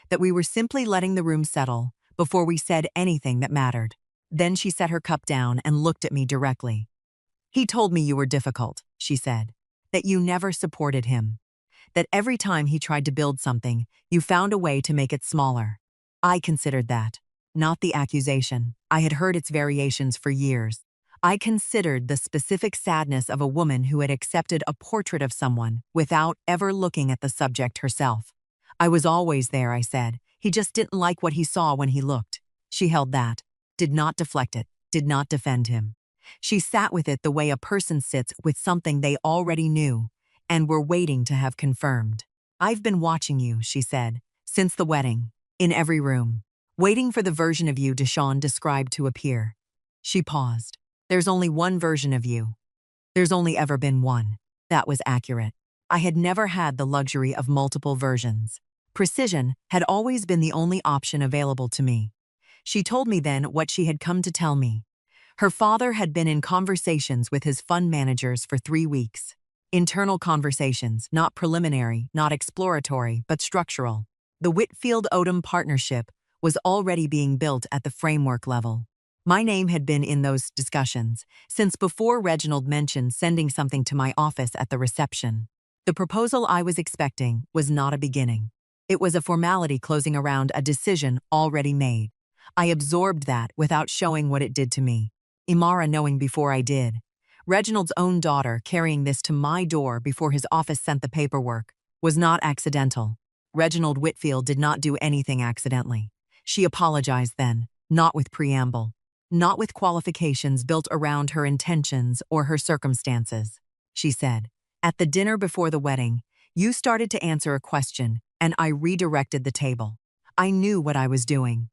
that we were simply letting the room settle before we said anything that mattered. Then she set her cup down and looked at me directly. He told me you were difficult, she said, that you never supported him, that every time he tried to build something, you found a way to make it smaller. I considered that, not the accusation. I had heard its variations for years. I considered the specific sadness of a woman who had accepted a portrait of someone without ever looking at the subject herself. I was always there, I said. He just didn't like what he saw when he looked. She held that, did not deflect it, did not defend him. She sat with it the way a person sits with something they already knew and were waiting to have confirmed. I've been watching you, she said, since the wedding, in every room, waiting for the version of you Deshawn described to appear. She paused. There's only one version of you. There's only ever been one. That was accurate. I had never had the luxury of multiple versions. Precision had always been the only option available to me. She told me then what she had come to tell me. Her father had been in conversations with his fund managers for 3 weeks. Internal conversations, not preliminary, not exploratory, but structural. The Whitfield-Odom partnership was already being built at the framework level. My name had been in those discussions since before Reginald mentioned sending something to my office at the reception. The proposal I was expecting was not a beginning. It was a formality closing around a decision already made. I absorbed that without showing what it did to me. Imara knowing before I did. Reginald's own daughter carrying this to my door before his office sent the paperwork was not accidental. Reginald Whitfield did not do anything accidentally. She apologized then, not with preamble, not with qualifications built around her intentions or her circumstances. She said, at the dinner before the wedding, you started to answer a question, and I redirected the table. I knew what I was doing.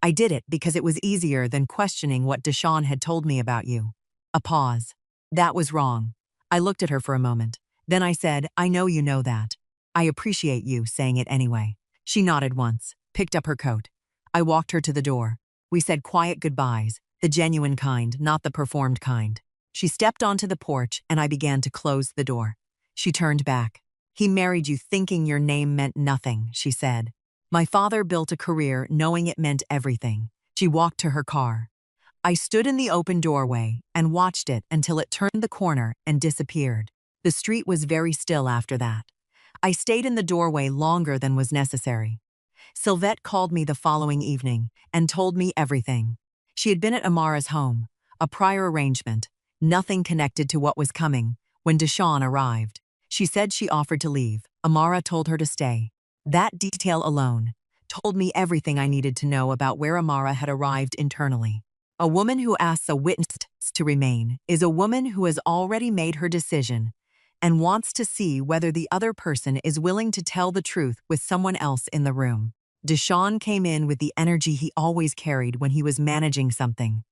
I did it because it was easier than questioning what Deshawn had told me about you. A pause. That was wrong. I looked at her for a moment. Then I said, I know you know that. I appreciate you saying it anyway. She nodded once, picked up her coat. I walked her to the door. We said quiet goodbyes, the genuine kind, not the performed kind. She stepped onto the porch and I began to close the door. She turned back. "He married you thinking your name meant nothing," she said. "My father built a career knowing it meant everything." She walked to her car. I stood in the open doorway and watched it until it turned the corner and disappeared. The street was very still after that. I stayed in the doorway longer than was necessary. Sylvette called me the following evening and told me everything. She had been at Amara's home, a prior arrangement, nothing connected to what was coming, when Deshawn arrived. She said she offered to leave. Amara told her to stay. That detail alone told me everything I needed to know about where Amara had arrived internally. A woman who asks a witness to remain is a woman who has already made her decision and wants to see whether the other person is willing to tell the truth with someone else in the room. Deshawn came in with the energy he always carried when he was managing something.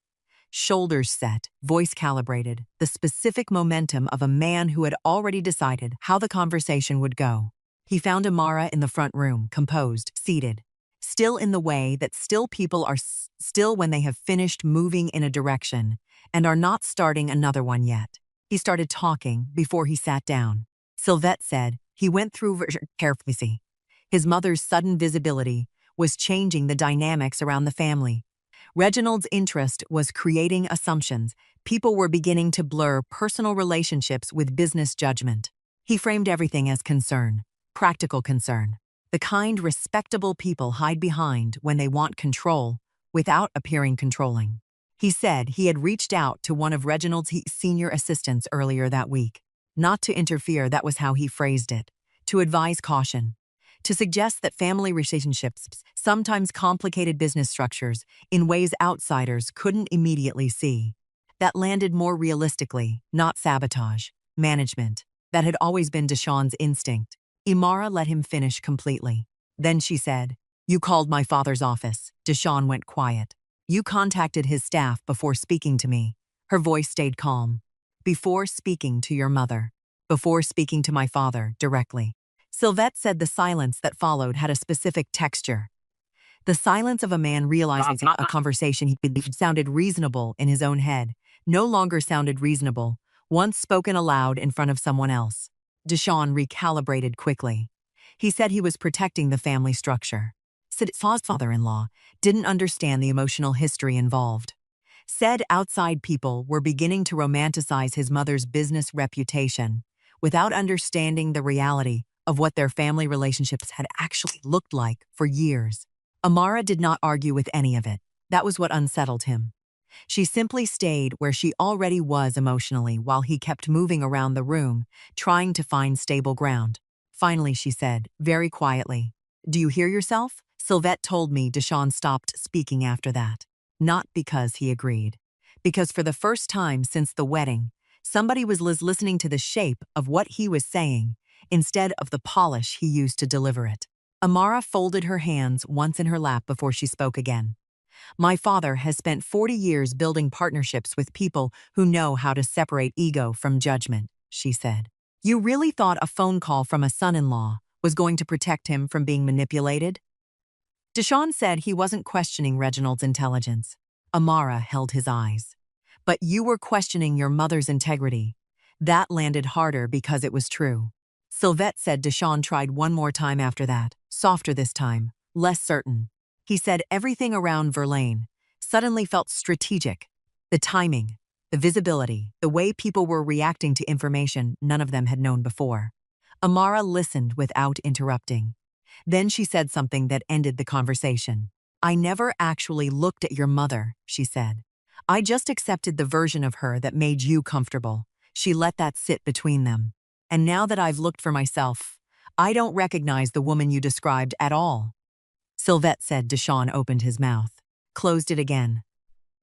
Shoulders set, voice calibrated, the specific momentum of a man who had already decided how the conversation would go. He found Amara in the front room, composed, seated, still in the way that still people are still when they have finished moving in a direction and are not starting another one yet. He started talking before he sat down. Sylvette said he went through carefully. His mother's sudden visibility was changing the dynamics around the family. Reginald's interest was creating assumptions. People were beginning to blur personal relationships with business judgment. He framed everything as concern, practical concern, the kind respectable people hide behind when they want control without appearing controlling. He said he had reached out to one of Reginald's senior assistants earlier that week. Not to interfere, that was how he phrased it. To advise caution. To suggest that family relationships sometimes complicated business structures in ways outsiders couldn't immediately see. That landed more realistically, not sabotage, management. That had always been Deshawn's instinct. Amara let him finish completely. Then she said, "You called my father's office." Deshawn went quiet. "You contacted his staff before speaking to me." Her voice stayed calm. "Before speaking to your mother. Before speaking to my father directly." Sylvette said the silence that followed had a specific texture. The silence of a man realizing a conversation he believed sounded reasonable in his own head no longer sounded reasonable once spoken aloud in front of someone else. Deshawn recalibrated quickly. He said he was protecting the family structure. Said his father-in-law didn't understand the emotional history involved. Said outside people were beginning to romanticize his mother's business reputation without understanding the reality of what their family relationships had actually looked like for years. Amara did not argue with any of it. That was what unsettled him. She simply stayed where she already was emotionally while he kept moving around the room, trying to find stable ground. Finally, she said, very quietly, "Do you hear yourself?" Sylvette told me Deshawn stopped speaking after that. Not because he agreed. Because for the first time since the wedding, somebody was listening to the shape of what he was saying instead of the polish he used to deliver it. Amara folded her hands once in her lap before she spoke again. "My father has spent 40 years building partnerships with people who know how to separate ego from judgment," she said. "You really thought a phone call from a son-in-law was going to protect him from being manipulated?" Deshawn said he wasn't questioning Reginald's intelligence. Amara held his eyes. "But you were questioning your mother's integrity." That landed harder because it was true. Sylvette said Deshawn tried one more time after that, softer this time, less certain. He said everything around Verlaine suddenly felt strategic. The timing, the visibility, the way people were reacting to information none of them had known before. Amara listened without interrupting. Then she said something that ended the conversation. "I never actually looked at your mother," she said. "I just accepted the version of her that made you comfortable." She let that sit between them. "And now that I've looked for myself, I don't recognize the woman you described at all." Sylvette said. Deshawn opened his mouth, closed it again.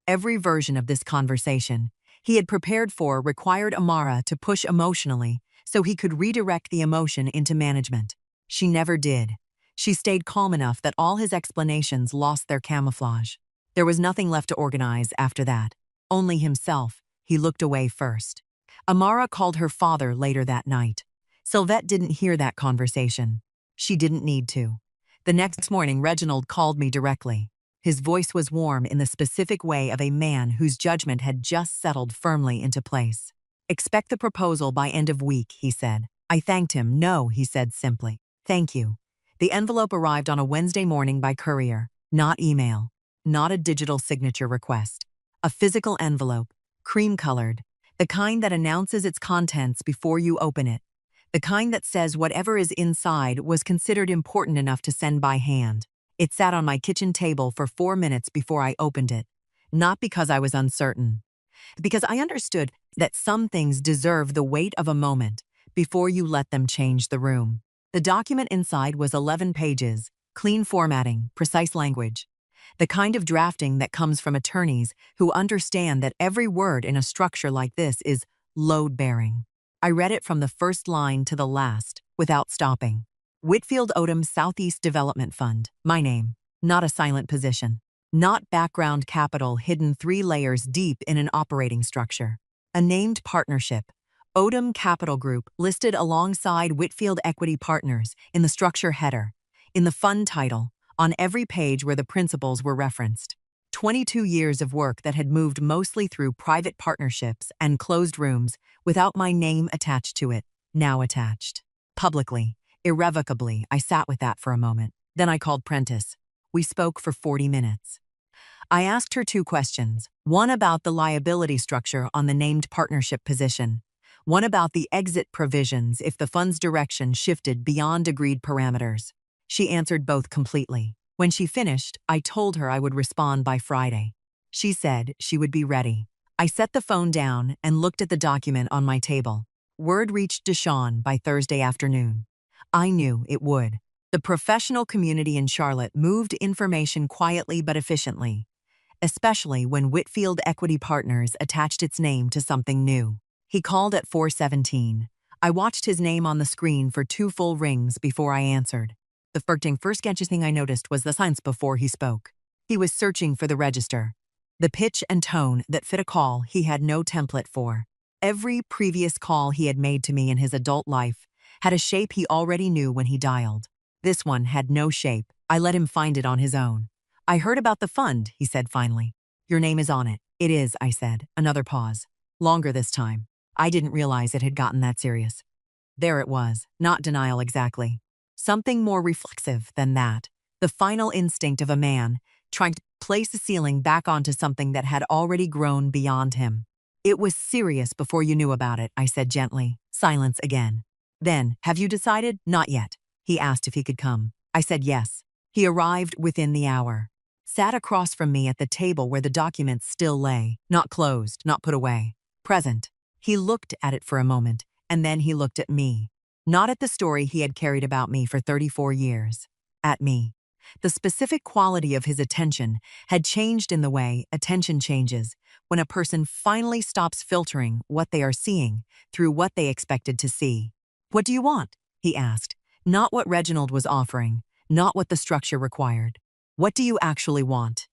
Every version of this conversation he had prepared for required Amara to push emotionally so he could redirect the emotion into management. She never did. She stayed calm enough that all his explanations lost their camouflage. There was nothing left to organize after that. Only himself. He looked away first. Amara called her father later that night. Sylvette didn't hear that conversation. She didn't need to. The next morning, Reginald called me directly. His voice was warm in the specific way of a man whose judgment had just settled firmly into place. "Expect the proposal by end of week," he said. I thanked him. "No," he said simply. "Thank you." The envelope arrived on a Wednesday morning by courier, not email, not a digital signature request. A physical envelope, cream-colored, the kind that announces its contents before you open it, the kind that says whatever is inside was considered important enough to send by hand. It sat on my kitchen table for 4 minutes before I opened it, not because I was uncertain, because I understood that some things deserve the weight of a moment before you let them change the room. The document inside was 11 pages, clean formatting, precise language, the kind of drafting that comes from attorneys who understand that every word in a structure like this is load-bearing. I read it from the first line to the last, without stopping. Whitfield Odom Southeast Development Fund, my name, not a silent position, not background capital hidden 3 layers deep in an operating structure. A named partnership, Odom Capital Group, listed alongside Whitfield Equity Partners in the structure header, in the fund title, on every page where the principals were referenced. 22 years of work that had moved mostly through private partnerships and closed rooms without my name attached to it, now attached. Publicly, irrevocably, I sat with that for a moment. Then I called Prentice. We spoke for 40 minutes. I asked her 2 questions, one about the liability structure on the named partnership position, one about the exit provisions if the fund's direction shifted beyond agreed parameters. She answered both completely. When she finished, I told her I would respond by Friday. She said she would be ready. I set the phone down and looked at the document on my table. Word reached Deshawn by Thursday afternoon. I knew it would. The professional community in Charlotte moved information quietly but efficiently, especially when Whitfield Equity Partners attached its name to something new. He called at 4:17. I watched his name on the screen for 2 full rings before I answered. The first thing I noticed was the silence before he spoke. He was searching for the register, the pitch and tone that fit a call he had no template for. Every previous call he had made to me in his adult life had a shape he already knew when he dialed. This one had no shape. I let him find it on his own. "I heard about the fund," he said finally. "Your name is on it." "It is," I said. Another pause. Longer this time. I didn't realize it had gotten that serious. There it was, not denial exactly. Something more reflexive than that. The final instinct of a man trying to place a ceiling back onto something that had already grown beyond him. "It was serious before you knew about it," I said gently. Silence again. Then, "Have you decided?" "Not yet." He asked if he could come. I said yes. He arrived within the hour. Sat across from me at the table where the documents still lay, not closed, not put away. Present. He looked at it for a moment, and then he looked at me. Not at the story he had carried about me for 34 years. At me. The specific quality of his attention had changed in the way attention changes when a person finally stops filtering what they are seeing through what they expected to see. "What do you want?" he asked. Not what Reginald was offering, not what the structure required. "What do you actually want?"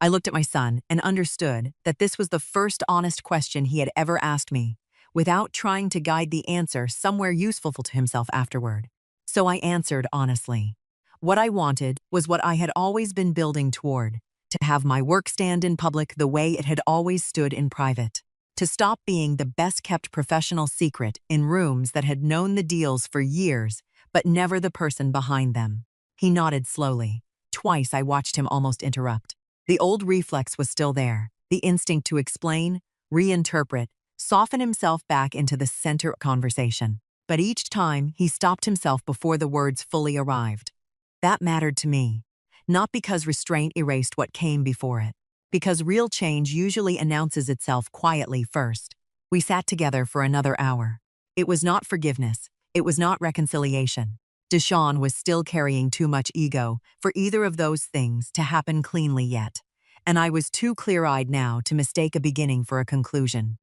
I looked at my son and understood that this was the first honest question he had ever asked me, without trying to guide the answer somewhere useful to himself afterward. So I answered honestly. What I wanted was what I had always been building toward, to have my work stand in public the way it had always stood in private, to stop being the best-kept professional secret in rooms that had known the deals for years, but never the person behind them. He nodded slowly. Twice I watched him almost interrupt. The old reflex was still there, the instinct to explain, reinterpret, soften himself back into the center of conversation. But each time, he stopped himself before the words fully arrived. That mattered to me, not because restraint erased what came before it, because real change usually announces itself quietly first. We sat together for another hour. It was not forgiveness. It was not reconciliation. Deshawn was still carrying too much ego for either of those things to happen cleanly yet, and I was too clear-eyed now to mistake a beginning for a conclusion.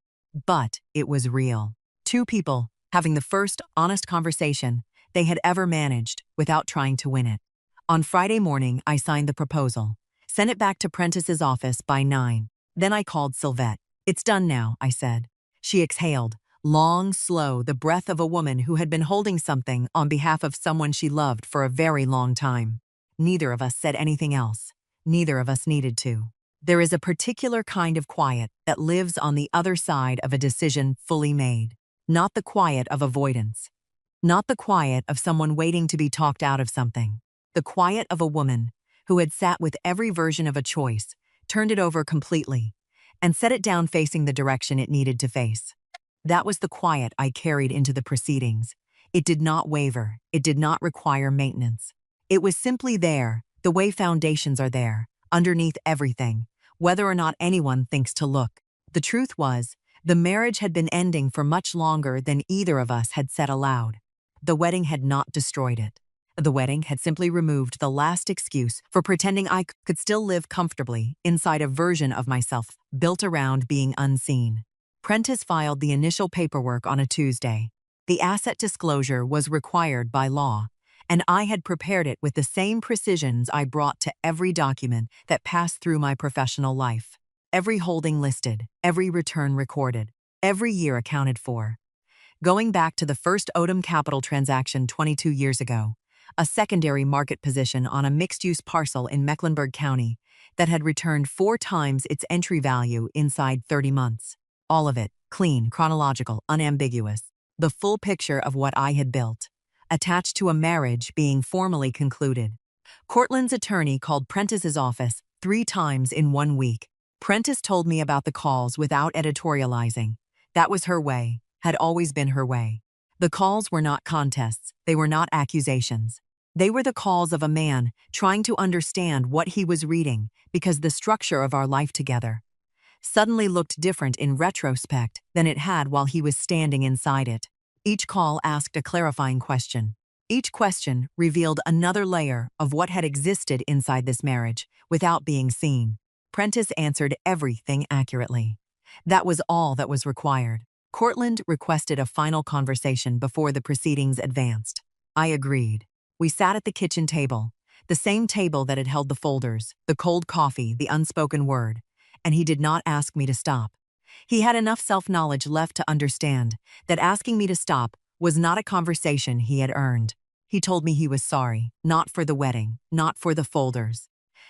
But it was real. 2 people having the first honest conversation they had ever managed without trying to win it. On Friday morning, I signed the proposal, sent it back to Prentice's office by 9. Then I called Sylvette. "It's done now," I said. She exhaled, long, slow, the breath of a woman who had been holding something on behalf of someone she loved for a very long time. Neither of us said anything else. neither of us needed to. There is a particular kind of quiet that lives on the other side of a decision fully made. Not the quiet of avoidance. Not the quiet of someone waiting to be talked out of something. The quiet of a woman who had sat with every version of a choice, turned it over completely, and set it down facing the direction it needed to face. That was the quiet I carried into the proceedings. It did not waver. It did not require maintenance. It was simply there, the way foundations are there, underneath everything, whether or not anyone thinks to look. The truth was, the marriage had been ending for much longer than either of us had said aloud. The wedding had not destroyed it. The wedding had simply removed the last excuse for pretending I could still live comfortably inside a version of myself built around being unseen. Prentice filed the initial paperwork on a Tuesday. The asset disclosure was required by law, and I had prepared it with the same precisions I brought to every document that passed through my professional life. Every holding listed, every return recorded, every year accounted for. Going back to the first Odom Capital transaction 22 years ago, a secondary market position on a mixed-use parcel in Mecklenburg County that had returned 4 times its entry value inside 30 months. All of it, clean, chronological, unambiguous. The full picture of what I had built, attached to a marriage being formally concluded. Cortland's attorney called Prentice's office 3 times in 1 week. Prentice told me about the calls without editorializing. That was her way, had always been her way. The calls were not contests, they were not accusations. They were the calls of a man trying to understand what he was reading because the structure of our life together suddenly looked different in retrospect than it had while he was standing inside it. Each call asked a clarifying question. Each question revealed another layer of what had existed inside this marriage without being seen. Prentice answered everything accurately. That was all that was required. Cortland requested a final conversation before the proceedings advanced. I agreed. We sat at the kitchen table, the same table that had held the folders, the cold coffee, the unspoken word, and he did not ask me to stop. He had enough self-knowledge left to understand that asking me to stop was not a conversation he had earned. He told me he was sorry, not for the wedding, not for the folders,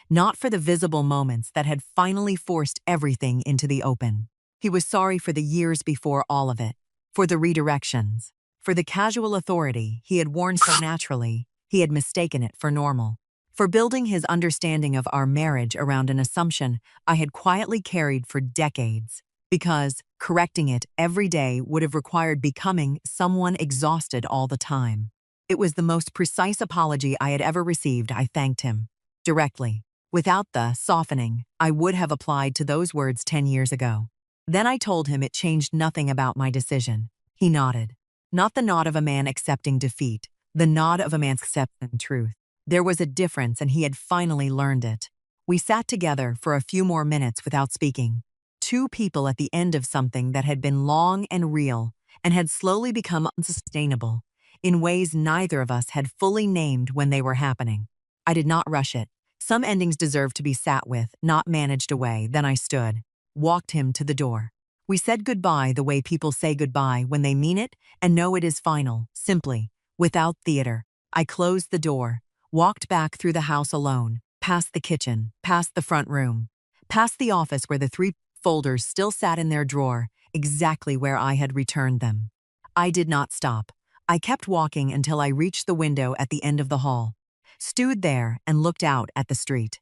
not for the visible moments that had finally forced everything into the open. He was sorry for the years before all of it, for the redirections, for the casual authority he had worn so naturally he had mistaken it for normal, for building his understanding of our marriage around an assumption I had quietly carried for decades, because correcting it every day would have required becoming someone exhausted all the time. It was the most precise apology I had ever received. I thanked him directly, without the softening I would have applied to those words 10 years ago. Then I told him it changed nothing about my decision. He nodded. Not the nod of a man accepting defeat, the nod of a man accepting truth. There was a difference, and he had finally learned it. We sat together for a few more minutes without speaking. 2 people at the end of something that had been long and real and had slowly become unsustainable in ways neither of us had fully named when they were happening. I did not rush it. Some endings deserved to be sat with, not managed away. Then I stood, walked him to the door. We said goodbye the way people say goodbye when they mean it and know it is final, simply, without theater. I closed the door, walked back through the house alone, past the kitchen, past the front room, past the office where the 3 folders still sat in their drawer, exactly where I had returned them. I did not stop. I kept walking until I reached the window at the end of the hall, stood there and looked out at the street.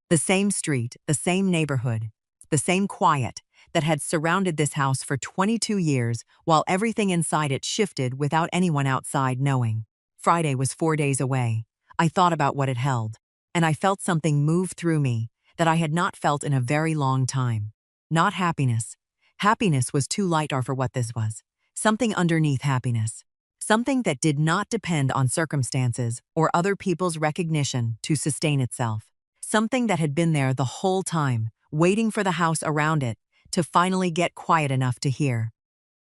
The same neighborhood, the same quiet that had surrounded this house for 22 years while everything inside it shifted without anyone outside knowing. Friday was 4 days away. I thought about what it held, and I felt something move through me that I had not felt in a very long time. Not happiness. Happiness was too light for what this was. Something underneath happiness. Something that did not depend on circumstances or other people's recognition to sustain itself. Something that had been there the whole time, waiting for the house around it to finally get quiet enough to hear.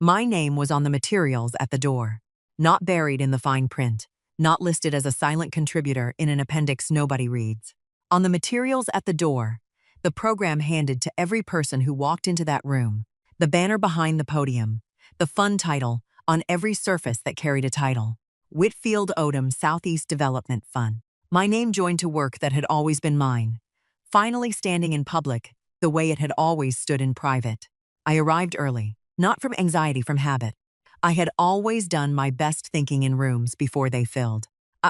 My name was on the materials at the door, not buried in the fine print, not listed as a silent contributor in an appendix nobody reads. On the materials at the door, the program handed to every person who walked into that room, the banner behind the podium, the fund title on every surface that carried a title, Whitfield Odom Southeast Development Fund. My name joined to work that had always been mine, finally standing in public the way it had always stood in private. I arrived early, not from anxiety, from habit. I had always done my best thinking in rooms before they filled.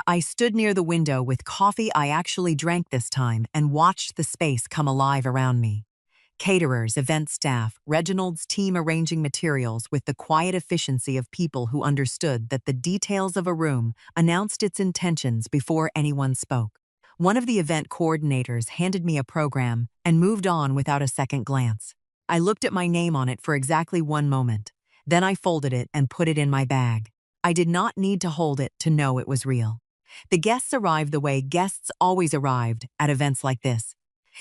I stood near the window with coffee I actually drank this time and watched the space come alive around me. Caterers, event staff, Reginald's team arranging materials with the quiet efficiency of people who understood that the details of a room announced its intentions before anyone spoke. One of the event coordinators handed me a program and moved on without a second glance. I looked at my name on it for exactly 1 moment. Then I folded it and put it in my bag. I did not need to hold it to know it was real. The guests arrived the way guests always arrived at events like this,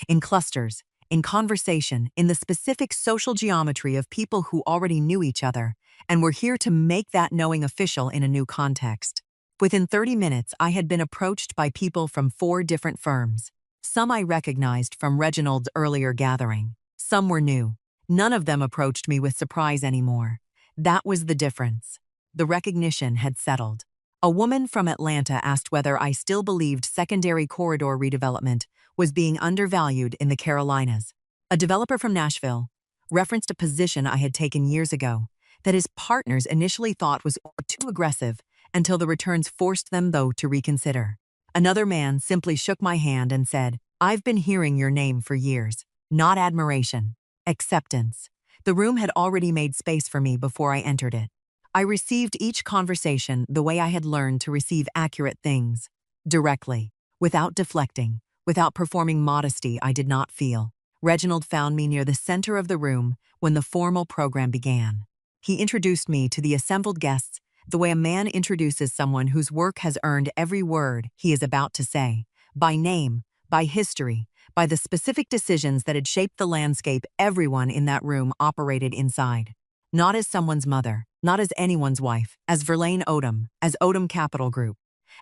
in clusters, in conversation, in the specific social geometry of people who already knew each other and were here to make that knowing official in a new context. Within 30 minutes, I had been approached by people from 4 different firms. Some I recognized from Reginald's earlier gathering. Some were new. None of them approached me with surprise anymore. That was the difference. The recognition had settled. A woman from Atlanta asked whether I still believed secondary corridor redevelopment was being undervalued in the Carolinas. A developer from Nashville referenced a position I had taken years ago that his partners initially thought was too aggressive until the returns forced them, though, to reconsider. Another man simply shook my hand and said, "I've been hearing your name for years." Not admiration, acceptance. The room had already made space for me before I entered it. I received each conversation the way I had learned to receive accurate things, directly, without deflecting, without performing modesty I did not feel. Reginald found me near the center of the room when the formal program began. He introduced me to the assembled guests the way a man introduces someone whose work has earned every word he is about to say, by name, by history, by the specific decisions that had shaped the landscape everyone in that room operated inside. Not as someone's mother, not as anyone's wife, as Verlaine Odom, as Odom Capital Group,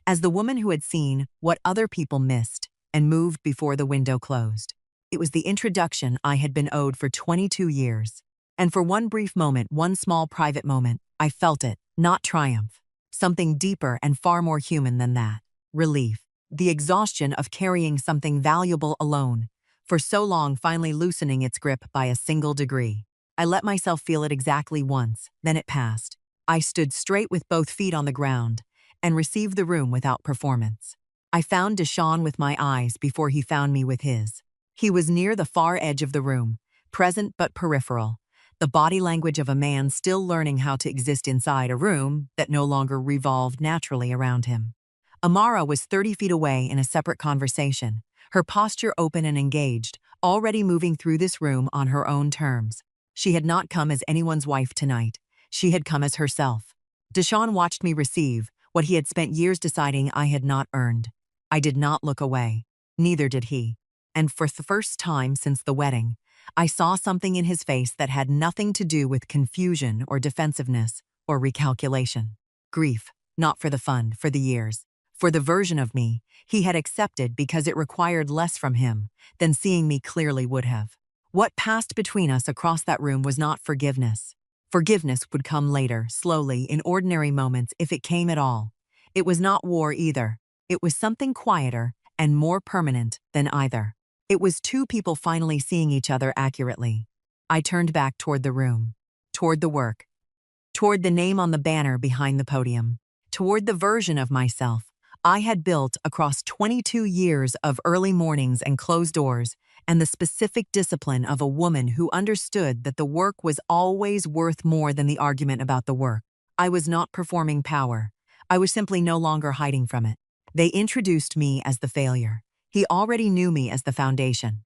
as the woman who had seen what other people missed and moved before the window closed. It was the introduction I had been owed for 22 years. And for one brief moment, one small private moment, I felt it, not triumph. Something deeper and far more human than that. Relief. The exhaustion of carrying something valuable alone, for so long finally loosening its grip by a single degree. I let myself feel it exactly once, then it passed. I stood straight with both feet on the ground and received the room without performance. I found Deshaun with my eyes before he found me with his. He was near the far edge of the room, present but peripheral, the body language of a man still learning how to exist inside a room that no longer revolved naturally around him. Amara was 30 feet away in a separate conversation, her posture open and engaged, already moving through this room on her own terms. She had not come as anyone's wife tonight. She had come as herself. Deshaun watched me receive what he had spent years deciding I had not earned. I did not look away. Neither did he. And for the first time since the wedding, I saw something in his face that had nothing to do with confusion or defensiveness or recalculation. Grief, not for the fun, for the years. For the version of me he had accepted because it required less from him than seeing me clearly would have. What passed between us across that room was not forgiveness. Forgiveness would come later, slowly, in ordinary moments if it came at all. It was not war either. It was something quieter and more permanent than either. It was 2 people finally seeing each other accurately. I turned back toward the room, toward the work, toward the name on the banner behind the podium, toward the version of myself I had built across 22 years of early mornings and closed doors, and the specific discipline of a woman who understood that the work was always worth more than the argument about the work. I was not performing power. I was simply no longer hiding from it. They introduced me as the failure. He already knew me as the foundation.